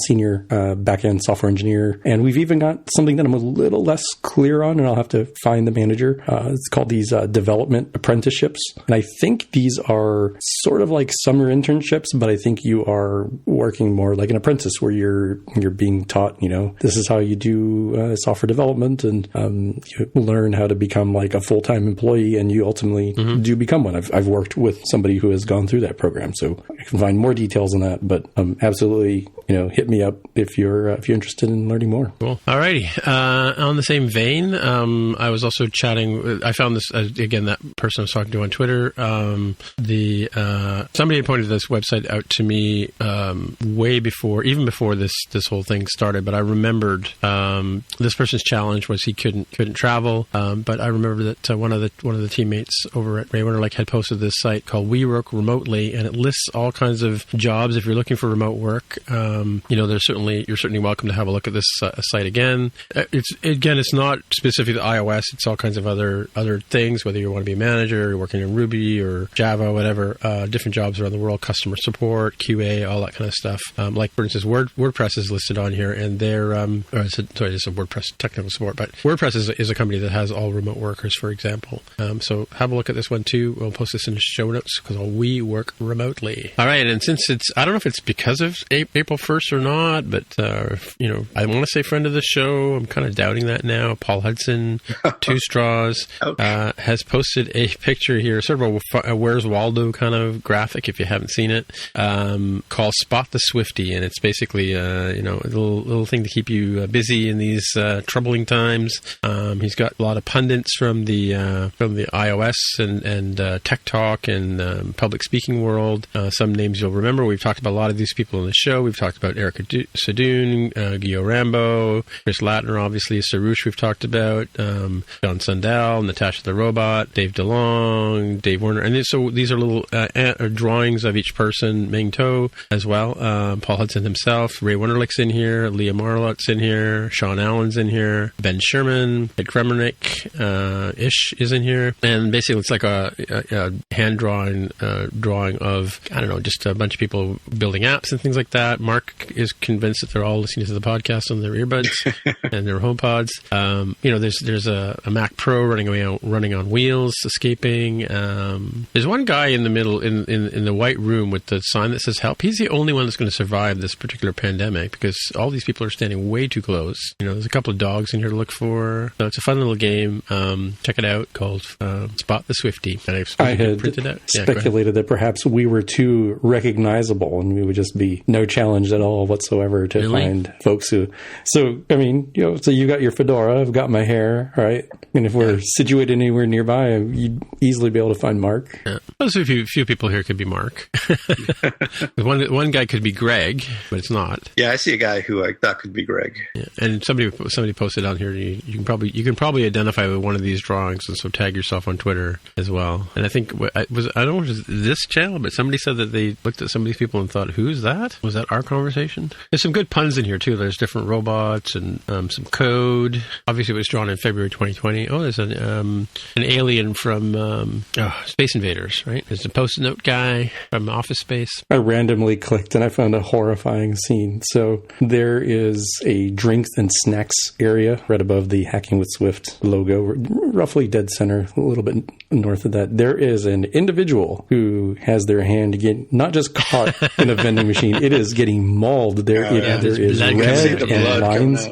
senior backend software engineer, and we've even got something that I'm a little less clear on, and I'll have to find the manager. It's called these development apprenticeships, and I think these are sort of like summer internships, but I think you are working more like an apprentice, where you're being taught, this is how you do software development, and you learn how to become like a full-time employee, and you ultimately do become one. I've worked with somebody who has gone through that program, so I can find more details on that, but absolutely, hit me up if you're interested in learning more. Cool. Alrighty. On the same vein, I was also chatting. I found this again. That person I was talking to on Twitter. Somebody had pointed this website out to me even before this whole thing started. But I remembered this person's challenge was he couldn't travel. But I remember that one of the teammates over at Ray Winterlich had posted this site called We Work Remotely, and it lists all kinds of jobs if you're looking for remote work. You're certainly welcome to have a look at this site again. It's not specific to iOS. It's all kinds of other things, whether you want to be a manager, you're working in Ruby or Java, whatever, different jobs around the world, customer support, QA, all that kind of stuff. Like, for instance, WordPress is listed on here, and they're, it's a WordPress technical support, but WordPress is a company that has all remote workers, for example. So have a look at this one too. We'll post this in the show notes because we work remotely. All right, and since I don't know if it's because of April 1st or not, but I want to say friend of the show. I'm kind of doubting that now. Paul Hudson, Two Straws, has posted a picture here, sort of a Where's Waldo kind of graphic, if you haven't seen it, called Spot the Swiftie, and it's basically a little thing to keep you busy in these troubling times. He's got a lot of pundits from the iOS and Tech Talk and public speaking world. Some names you'll remember. We've talked about a lot of these people on the show. We've talked about Erica Sadoun, Guillaume Rambo, Chris Latner, obviously, Sarouche we've talked about, John Sundell, Natasha the Robot, Dave DeLong, Dave Werner. And so these are little drawings of each person, Meng To as well, Paul Hudson himself, Ray Winterlich's in here, Leah Marlot's in here, Sean Allen's in here, Ben Sherman, Ed Kremernick, Ish is in here. And basically it's like a hand-drawn drawing of, I don't know, just a bunch of people building apps and things like that. Mark is convinced that they're all listening to the podcast on their earbuds and their HomePods. There's a Mac Pro running on wheels, escaping. There's one guy in the middle in the white room with the sign that says help. He's the only one that's going to survive this particular pandemic because all these people are standing way too close. There's a couple of dogs in here to look for. So it's a fun little game. Check it out, called Spot the Swiftie. And I had printed out. Speculated that perhaps we were too recognizable and we would just be no challenge at all whatsoever to find folks who. So you got your fedora, I've got my hair, right? And if we're situated anywhere nearby, you'd easily be able to find Mark. Yeah. suppose a few people here could be Mark. one guy could be Greg, but it's not. Yeah, I see a guy who I thought could be Greg. Yeah. And somebody posted on here. You can probably identify with one of these drawings, and so tag yourself on Twitter as well. And I think I don't know if it was this channel, but somebody said that they looked at some of these people and thought, "Who's that? Was that our conversation?" There's some good puns in here too. There's different robots and some code. Obviously, it was drawn in February 2020. Oh, there's an alien from Space Invaders, right? There's a Post-it note guy from Office Space. I randomly clicked and I found a horrifying scene. So there is a drinks and snacks area right above the Hacking with Swift logo, roughly dead center, a little bit north of that. There is an individual who has their hand not just caught in a vending machine, it is getting mauled. There is red and lines.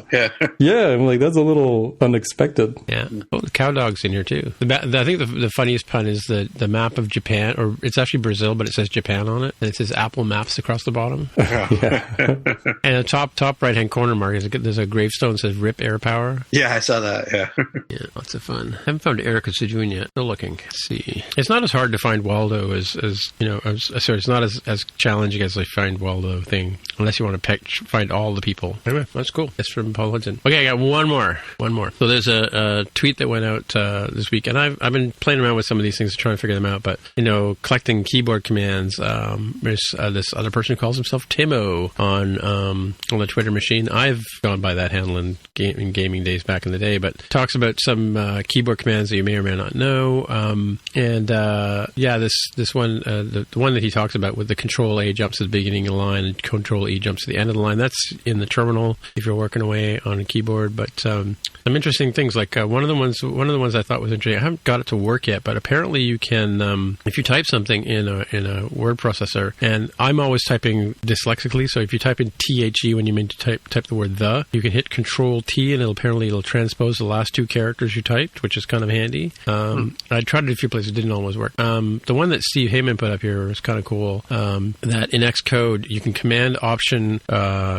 Yeah, I'm like, that's a little unexpected. Yeah. Oh, the cow dog's in here too. I think the funniest pun is the map of Japan, or it's actually Brazil, but it says Japan on it, and it says Apple Maps across the bottom. And the top right hand corner, Mark, there's a gravestone that says "Rip Air Power." Yeah, I saw that. Yeah, lots of fun. I haven't found Erica Sejoun yet. Still looking. Let's see. It's not as hard to find Waldo as it's not as challenging as I find Waldo thing, unless you want to find all the people. Anyway, that's cool. It's from Paul Hudson. Okay, I got one more. So there's a tweet that went out this week, and I've been playing around with some of these things to try and figure them out. But collecting keyboard commands. There's this other person who calls himself Timo on the Twitter machine. I've gone by that handle in gaming days back in the day, but talks about some keyboard commands that you may or may not know. This one, the one that he talks about with the Control A jumps to the beginning of the line and Control E jumps to the end of the line. That's in the terminal if you're working away on a keyboard. But some interesting things, like one of the ones I thought was interesting. I haven't got it to work yet, but apparently you can, if you type something in a word processor, and I'm always typing dyslexically, so if you type in THE when you mean to type the word the, you can hit Control T and it'll transpose the last two characters you typed, which is kind of handy. I tried it a few places, it didn't always work. The one that Steve Heyman put up here was kind of cool, that in Xcode you can Command Option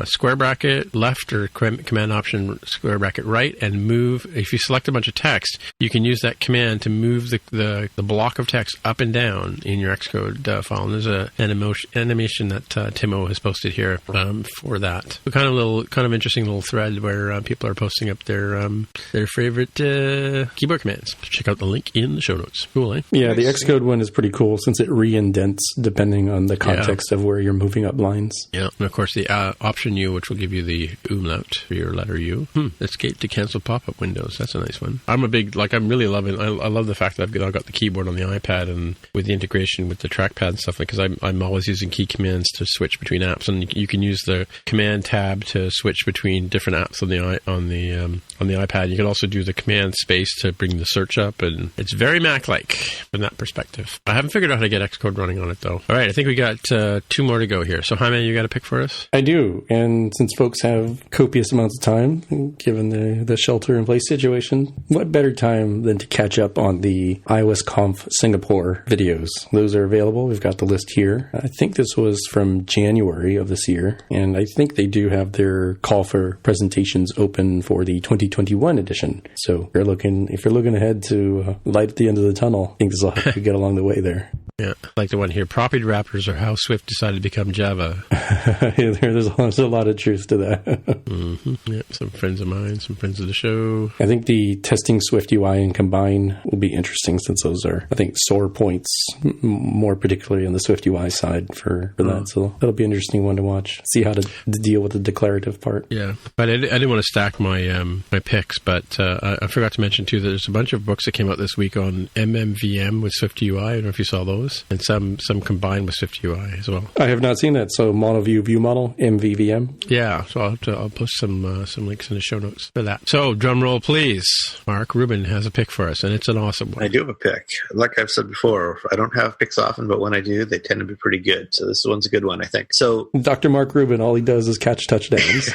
square bracket left or Command Option square bracket right, and move. If you select a bunch of text, you can use that command to move the block of text up and down in your Xcode file. And there's an animation that Timo has posted here for that. A kind of interesting little thread where people are posting up their favorite keyboard commands. Check out the link in the show notes. Cool, eh? Yeah, the Xcode one is pretty cool since it re-indents depending on the context of where you're moving up lines. Yeah, and of course the Option U, which will give you the umlaut for your letter U. Escape to cancel pop-up windows. That's a nice one. I love the fact that I've got the keyboard on the iPad, and with the integration with the trackpad and stuff, because I'm always using key commands to switch between apps, and you can use the command tab to switch between different apps on the iPad. You can also do the command space to bring the search up, and it's very Mac-like from that perspective. I haven't figured out how to get Xcode running on it though. All right, I think we got 2 more to go here. So Jaime, you got a pick for us? I do, and since folks have copious amounts of time, given the shelter-in-place situation, what better time than to catch up on the iOS Conf Singapore videos? Those are available. We've got the list here. I think this was from January of this year, and I think they do have their call for presentations open for the 2021 edition. So if you're looking ahead to light at the end of the tunnel, I think this will help you get along the way there. Yeah, like the one here, property wrappers are how Swift decided to become Java. There's a lot of truth to that. Mm-hmm. Yeah, some friends of mine, some friends of the show. I think the testing Swift UI and Combine will be interesting, since those are, I think, sore points, more particularly on the Swift UI side for that. So that'll be an interesting one to watch. See how to deal with the declarative part. Yeah, but I didn't want to stack my my picks, but I forgot to mention too that there's a bunch of books that came out this week on MMVM with Swift UI. I don't know if you saw those. And some combined with Swift UI as well. I have not seen that. So monoview view model, MVVM. Yeah, so I'll post some links in the show notes for that. So drum roll, please. Mark Rubin has a pick for us, and it's an awesome one. I do have a pick. Like I've said before, I don't have picks often, but when I do, they tend to be pretty good. So this one's a good one, I think. So Dr. Mark Rubin, all he does is catch touchdowns.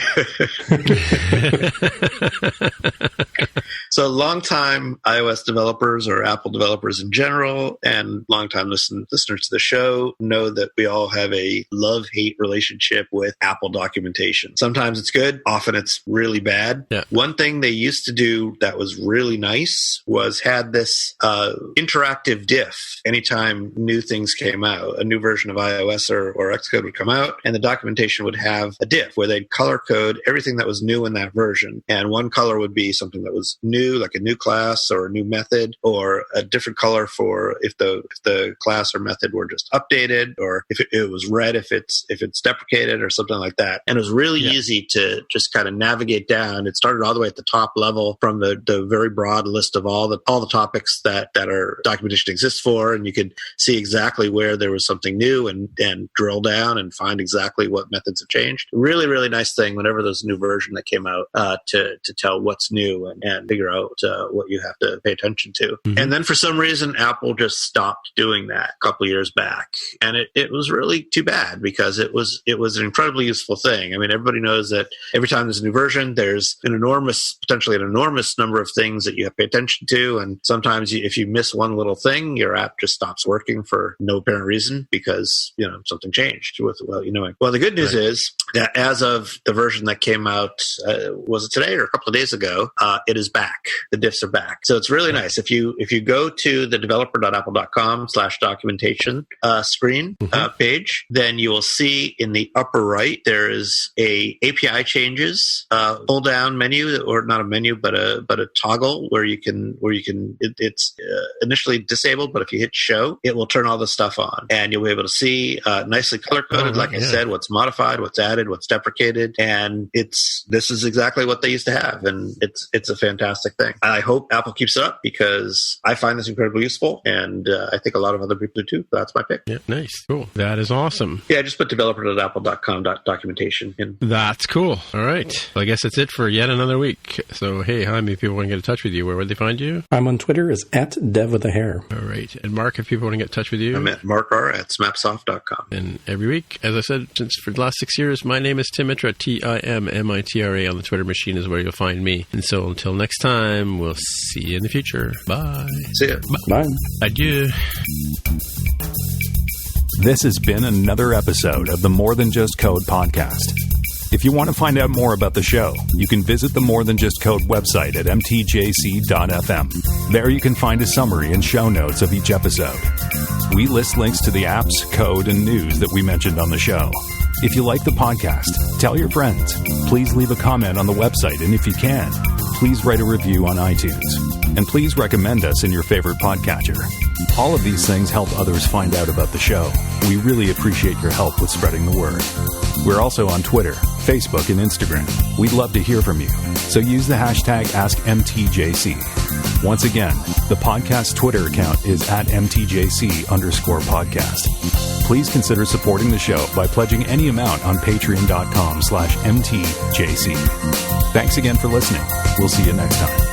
So longtime iOS developers, or Apple developers in general, and longtime listeners to the show know that we all have a love-hate relationship with Apple documentation. Sometimes it's good, often it's really bad. Yeah. One thing they used to do that was really nice was had this interactive diff anytime new things came out. A new version of iOS or Xcode would come out, and the documentation would have a diff where they'd color code everything that was new in that version. And one color would be something that was new, like a new class or a new method, or a different color for if the class or method were just updated, or if it was red if it's deprecated or something like that. And it was really easy to just kind of navigate down. It started all the way at the top level from the very broad list of all the topics that our documentation exists for, and you could see exactly where there was something new and drill down and find exactly what methods have changed. Really, really nice thing whenever there's a new version that came out to tell what's new and figure out what you have to pay attention to. Mm-hmm. And then for some reason, Apple just stopped doing that a couple years back. And it was really too bad because it was an incredibly useful thing. I mean, everybody knows that every time there's a new version, there's potentially an enormous number of things that you have to pay attention to. And sometimes if you miss one little thing, your app just stops working for no apparent reason because, something changed with, well, the good news is that as of the version that came out, was it today or a couple of days ago, it is back. The diffs are back. So it's really nice. If you go to the developer.apple.com/documentation screen page, then you will see in the upper right, there is a API changes pull down menu, or not a menu, but a toggle where you can it's initially disabled, but if you hit show, it will turn all the stuff on, and you'll be able to see nicely color coded, I said, what's modified, what's added, what's deprecated, and this is exactly what they used to have, and it's a fantastic thing. I hope Apple keeps it up because I find this incredibly useful, and I think a lot of other people do too. That's my pick. Yeah, nice, cool. That is awesome. Yeah, I just put developer.apple.com/documentation in. That's cool. All right. Well, I guess that's it for yet another week. So, hey, Jaime, if people want to get in touch with you, where would they find you? I'm on Twitter as @DevWithAHair. All right. And Mark, if people want to get in touch with you? I'm at markr@smapsoft.com. And every week, as I said, for the last 6 years, my name is Tim Mitra, TIMMITRA on the Twitter machine is where you'll find me. And so until next time, we'll see you in the future. Bye. See ya. Bye. Adieu. This has been another episode of the More Than Just Code podcast. If you want to find out more about the show, you can visit the More Than Just Code website at mtjc.fm. There you can find a summary and show notes of each episode. We list links to the apps, code, and news that we mentioned on the show. If you like the podcast, tell your friends. Please leave a comment on the website, and if you can, please write a review on iTunes. And please recommend us in your favorite podcatcher. All of these things help others find out about the show. We really appreciate your help with spreading the word. We're also on Twitter, Facebook, and Instagram. We'd love to hear from you, so use the hashtag AskMTJC. Once again, the podcast Twitter account is @MTJC_podcast. Please consider supporting the show by pledging any amount on patreon.com/MTJC. Thanks again for listening. We'll see you next time.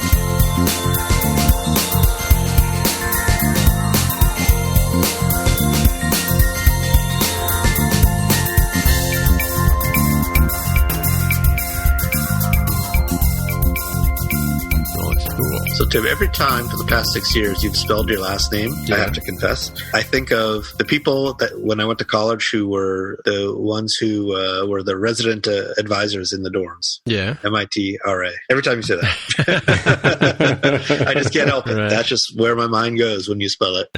So, Tim, every time for the past 6 years you've spelled your last name, I have to confess, I think of the people that when I went to college who were the ones who were the resident advisors in the dorms. Yeah. MITRA. Every time you say that. I just can't help it. Right. That's just where my mind goes when you spell it.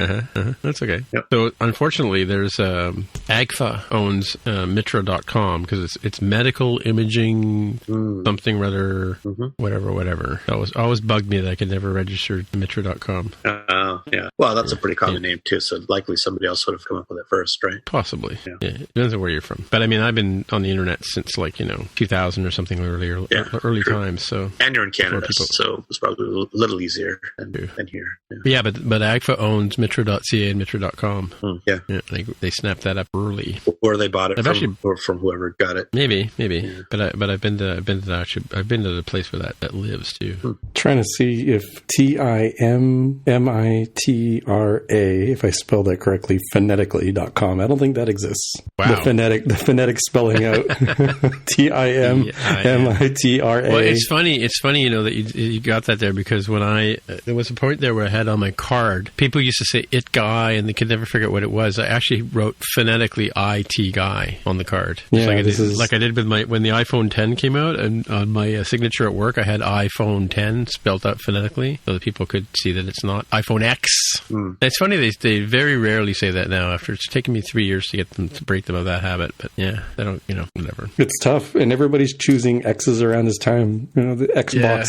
That's okay. Yep. So, unfortunately, there's AGFA owns Mitra.com because it's medical imaging something rather, whatever. It always bugged me that I could never register Mitra.com. Yeah. Well, that's a pretty common name too, so likely somebody else would have come up with it first, right? Possibly. Yeah. It depends on where you're from. But I mean, I've been on the internet since 2000 or something early times. So. And you're in Canada, so it's probably a little easier than here. Yeah, but AGFA owns Mitra.ca and Mitra.com. Yeah. They snapped that up early. Or they bought it from whoever got it. Maybe. Yeah. But I've been to the place where that lives too. Trying to see if TIMMITRA, if I spelled that correctly, phonetically.com. I don't think that exists. Wow. The phonetic spelling out. TIMMITRA. Well, it's funny, that you got that there, because when there was a point there where I had on my card, people used to say it guy, and they could never figure out what it was. I actually wrote phonetically IT guy on the card. Yeah, like I did with when the iPhone 10 came out, and on my signature at work, I had iPhone 10 spelled out phonetically, so that people could see that it's not iPhone X. It's funny, they very rarely say that now, after it's taken me 3 years to get them to break them of that habit, but yeah, they don't, whatever. It's tough, and everybody's choosing X's around this time. The Xbox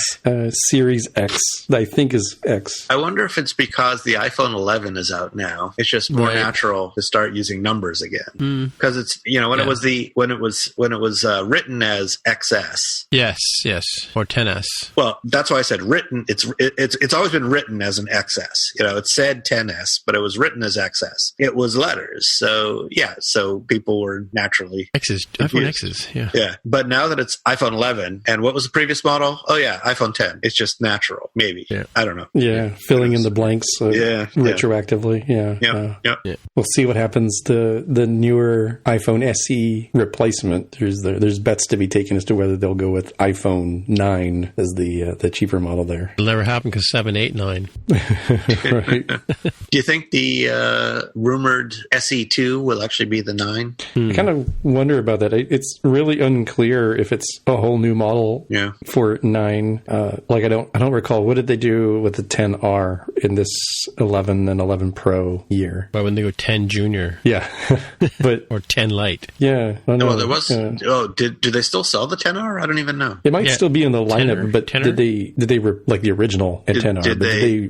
Series X, I think, is X. I wonder if it's because the iPhone 11 is out now. It's just more natural to start using numbers again, because it's when it was written as XS. Yes, or 10s. Well, that's why I said written. It's always been written as an XS. It said 10s, but it was written as XS. It was letters, so people were naturally iPhone X's. Yeah. But now that it's iPhone 11, and what was the previous model? Oh yeah, iPhone 10. It's just natural, maybe. Yeah. I don't know. Yeah, filling in the blanks. Retroactively. Yeah. We'll see what happens to the newer iPhone SE replacement. There's bets to be taken as to whether they'll go with iPhone 9 as the cheaper model there. It'll never happen because 7, 8, 9. Right. Do you think the rumored SE2 will actually be the 9? I kind of wonder about that. It's really unclear if it's a whole new model for 9. I don't recall, what did they do with the 10R in this 11 and 11 Pro year? But when they go 10 Junior. Yeah. But or 10 Lite. Yeah. Well, there was. Do they still sell the 10R? I don't even know. It might still be in the lineup, but did they like the original 10R? Did they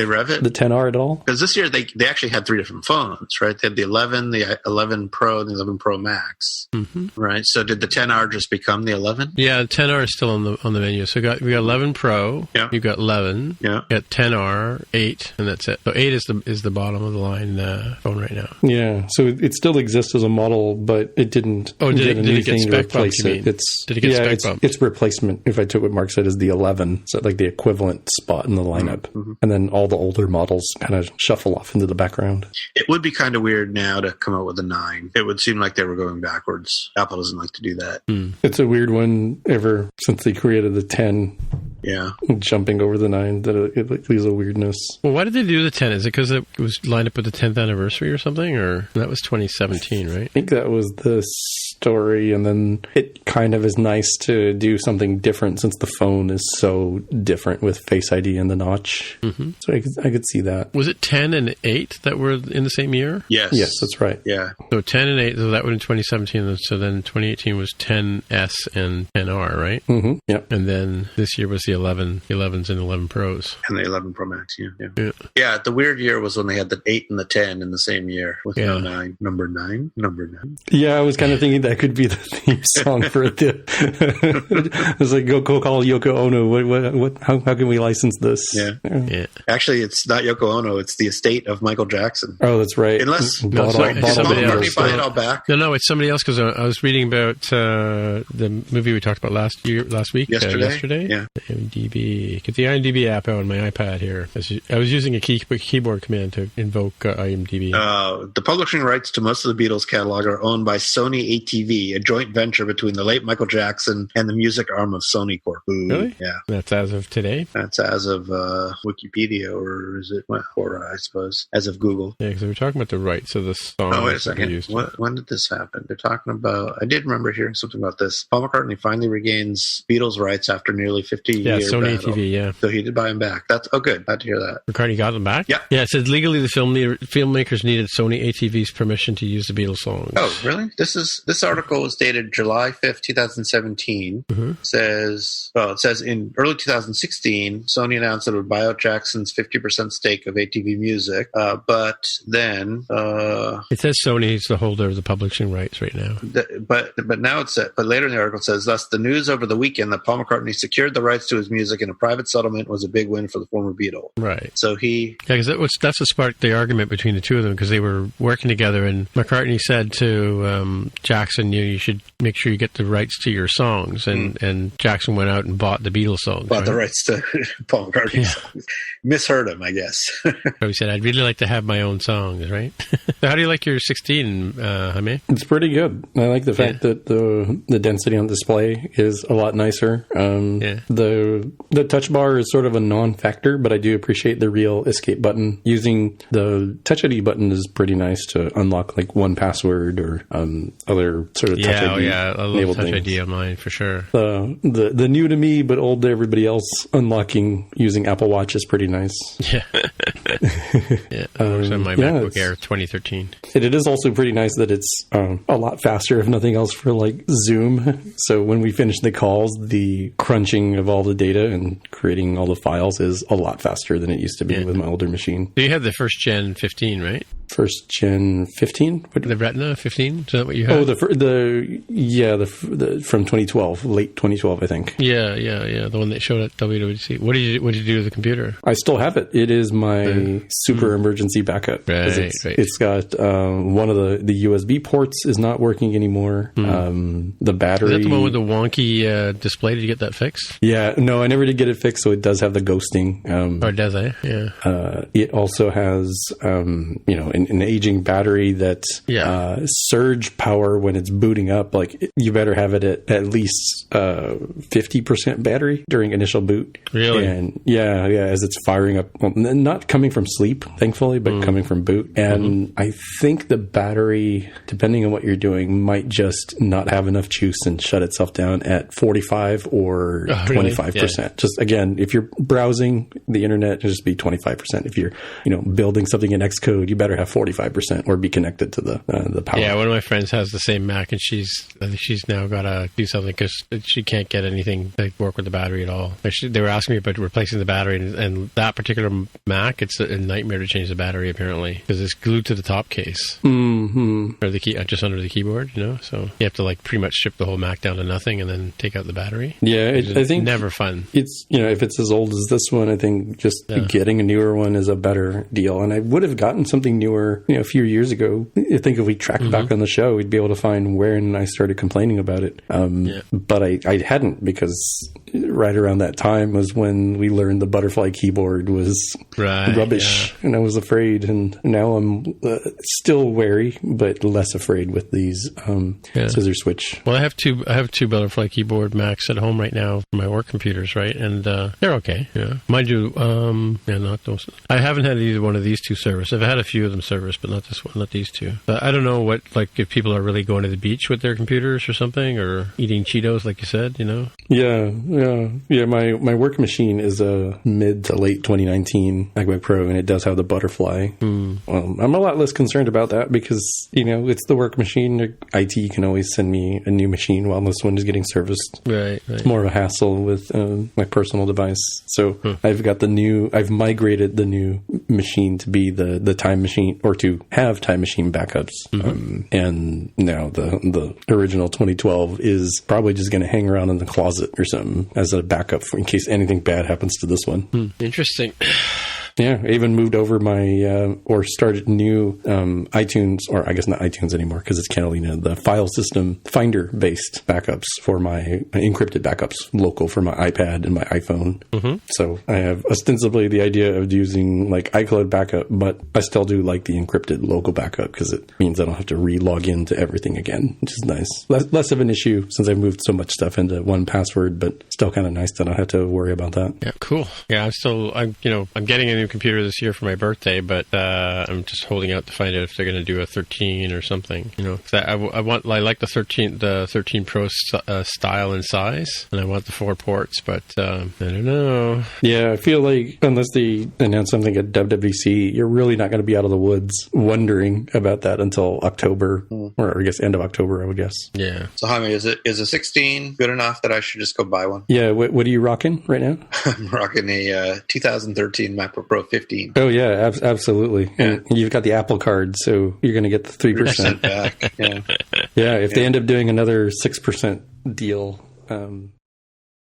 rev it? The 10R at all? Because this year they actually had 3 different phones, right? They had the 11, the 11 Pro, and the 11 Pro Max, right? So did the 10R just become the 11? Yeah, the 10R is still on the menu. So we got 11 Pro. Yeah. You've got 11. Yeah. You got 10R, 8, and that's it. So 8 is the bottom of the line phone right now. Yeah. So it still exists as a model, but it didn't. Oh, did it get spec bumped? Did it get spec bumped? It's replacement. If I took what Mark said, is the 11, so like the equivalent spot in the lineup, and then all the older models kind of shuffle off into the background. It would be kind of weird now to come out with a 9. It would seem like they were going backwards. Apple doesn't like to do that. It's a weird one ever since they created the 10. Yeah. Jumping over the 9, that it leaves a weirdness. Well, why did they do the 10? Is it because it was lined up with the 10th anniversary or something? Or that was 2017, right? I think that was the story, and then it kind of is nice to do something different since the phone is so different with Face ID and the notch. So I could see that. Was it 10 and 8 that were in the same year? Yes. Yes, that's right. Yeah. So 10 and 8, so that was in 2017. So then 2018 was 10S and 10R, right? Yep. And then this year was the 11s and 11 Pros. And the 11 Pro Max, yeah. The weird year was when they had the 8 and the 10 in the same year with no 9. Number 9. Yeah, I was kind of thinking that could be the theme song for it. I was like, go call Yoko Ono. How can we license this? Yeah. Actually, it's not Yoko Ono. It's the estate of Michael Jackson. Oh, that's right. Unless somebody else. Buy it all back. No, it's somebody else, because I was reading about the movie we talked about last week. Yesterday. Yeah. IMDb. Get the IMDb app out on my iPad here. I was using a keyboard command to invoke IMDb. The publishing rights to most of the Beatles catalog are owned by Sony ATV, a joint venture between the late Michael Jackson and the music arm of Sony Corp. Really? Yeah. That's as of today? That's as of Wikipedia, or is it? Or I suppose as of Google. Yeah, because we're talking about the rights of the song. Oh, wait a second. When did this happen? They're talking about. I did remember hearing something about this. Paul McCartney finally regains Beatles rights after nearly 50 years. Yeah, Sony battle. ATV. Yeah. So he did buy them back. That's good. Glad to hear that. McCartney got them back. Yeah. Yeah. It said legally the filmmakers needed Sony ATV's permission to use the Beatles songs. Oh, really? This article was dated July 5th, 2017. It says in early 2016, Sony announced that it would buy out Jackson's 50% stake of ATV Music, but then it says Sony's the holder of the publishing rights right now. But now but later in the article it says, thus the news over the weekend that Paul McCartney secured the rights to his music in a private settlement was a big win for the former Beatle. Right. So because that's what sparked the argument between the two of them, because they were working together, and McCartney said to Jackson, Jackson knew you should make sure you get the rights to your songs, and Jackson went out and bought the Beatles songs. Bought the rights to Paul McCartney's songs. Misheard him, I guess. So he said, I'd really like to have my own songs, right? So how do you like your 16, Jaime? It's pretty good. I like the fact that the density on display is a lot nicer. The touch bar is sort of a non-factor, but I do appreciate the real escape button. Using the Touch ID button is pretty nice to unlock like 1Password or other sort of Touch ID. I love Touch ID on mine for sure. The new to me but old to everybody else unlocking using Apple Watch is pretty nice. Yeah. It works on my MacBook Air 2013. It is also pretty nice that it's a lot faster, if nothing else, for like Zoom. So when we finish the calls, the crunching of all the data and creating all the files is a lot faster than it used to be with my older machine. So you have the first gen 15, right? First gen 15? The Retina 15? Is that what you have? Oh, the from 2012, late 2012, I think. Yeah. The one that showed at WWDC. What did you do to the computer? I still have it. It is my super emergency backup. Right. It's got one of the USB ports is not working anymore. The battery. Is that the one with the wonky display? Did you get that fixed? Yeah. No, I never did get it fixed, so it does have the ghosting. It does, eh? Yeah. It also has, an aging battery that surge power when it's booting up. Like, you better have it at least 50% battery during initial boot. Really? And as it's firing up, not coming from sleep, thankfully, but coming from boot. And I think the battery, depending on what you're doing, might just not have enough juice and shut itself down at 45 or 25%. Yeah. Just again, if you're browsing the internet, it'll just be 25%. If you're, building something in Xcode, you better have 45% or be connected to the power. Yeah, one of my friends has the same Mac, and I think she's now got to do something because she can't get anything to work with the battery at all. They were asking me about replacing the battery, and that particular Mac, it's a nightmare to change the battery apparently because it's glued to the top case or the key just under the keyboard. So you have to pretty much strip the whole Mac down to nothing and then take out the battery. Yeah, I think never fun. It's if it's as old as this one, I think just getting a newer one is a better deal. And I would have gotten something newer, a few years ago. I think if we tracked back on the show, we'd be able to find when I started complaining about it. But I hadn't, because right around that time was when we learned the butterfly keyboard was rubbish, and I was afraid. And now I'm still wary, but less afraid with these scissor switch. Well, I have two butterfly keyboard Macs at home right now for my work computers, right? And they're okay. Yeah, mind you, not those. I haven't had either one of these two service. I've had a few of them service, but not this one, not these two. But I don't know what, if people are really going to the beach with their computers or something, or eating Cheetos, like you said, Yeah. My work machine is a mid to late 2019 MacBook Pro, and it does have the butterfly. I'm a lot less concerned about that because, it's the work machine. IT can always send me a new machine while this one is getting serviced. Right. It's more of a hassle with my personal device. So I've migrated the new machine to be the time machine, or to have time machine backups. And now the original 2012 is probably just going to hang around in the closet or something as a backup in case anything bad happens to this one. Interesting. Yeah, I even moved over or started new iTunes, or I guess not iTunes anymore because it's Catalina, the file system Finder-based backups for my encrypted backups, local for my iPad and my iPhone. So I have ostensibly the idea of using iCloud backup, but I still do like the encrypted local backup because it means I don't have to re-log into everything again, which is nice. Less of an issue since I've moved so much stuff into 1Password, but still kind of nice that I don't have to worry about that. Yeah, cool. Yeah, I'm getting a new computer this year for my birthday, but I'm just holding out to find out if they're going to do a 13 or something. I like the 13 Pro style and size, and I want the 4 ports, but I don't know. Yeah, I feel like unless they announce something at WWDC, you're really not going to be out of the woods wondering about that until October, or I guess end of October, I would guess. Yeah. So Jaime, is a 16 good enough that I should just go buy one? Yeah. What are you rocking right now? I'm rocking a 2013 MacBook Pro 15. Oh yeah, absolutely. Yeah. And you've got the Apple card, so you're going to get the 3% back. Yeah. Yeah. If they end up doing another 6% deal,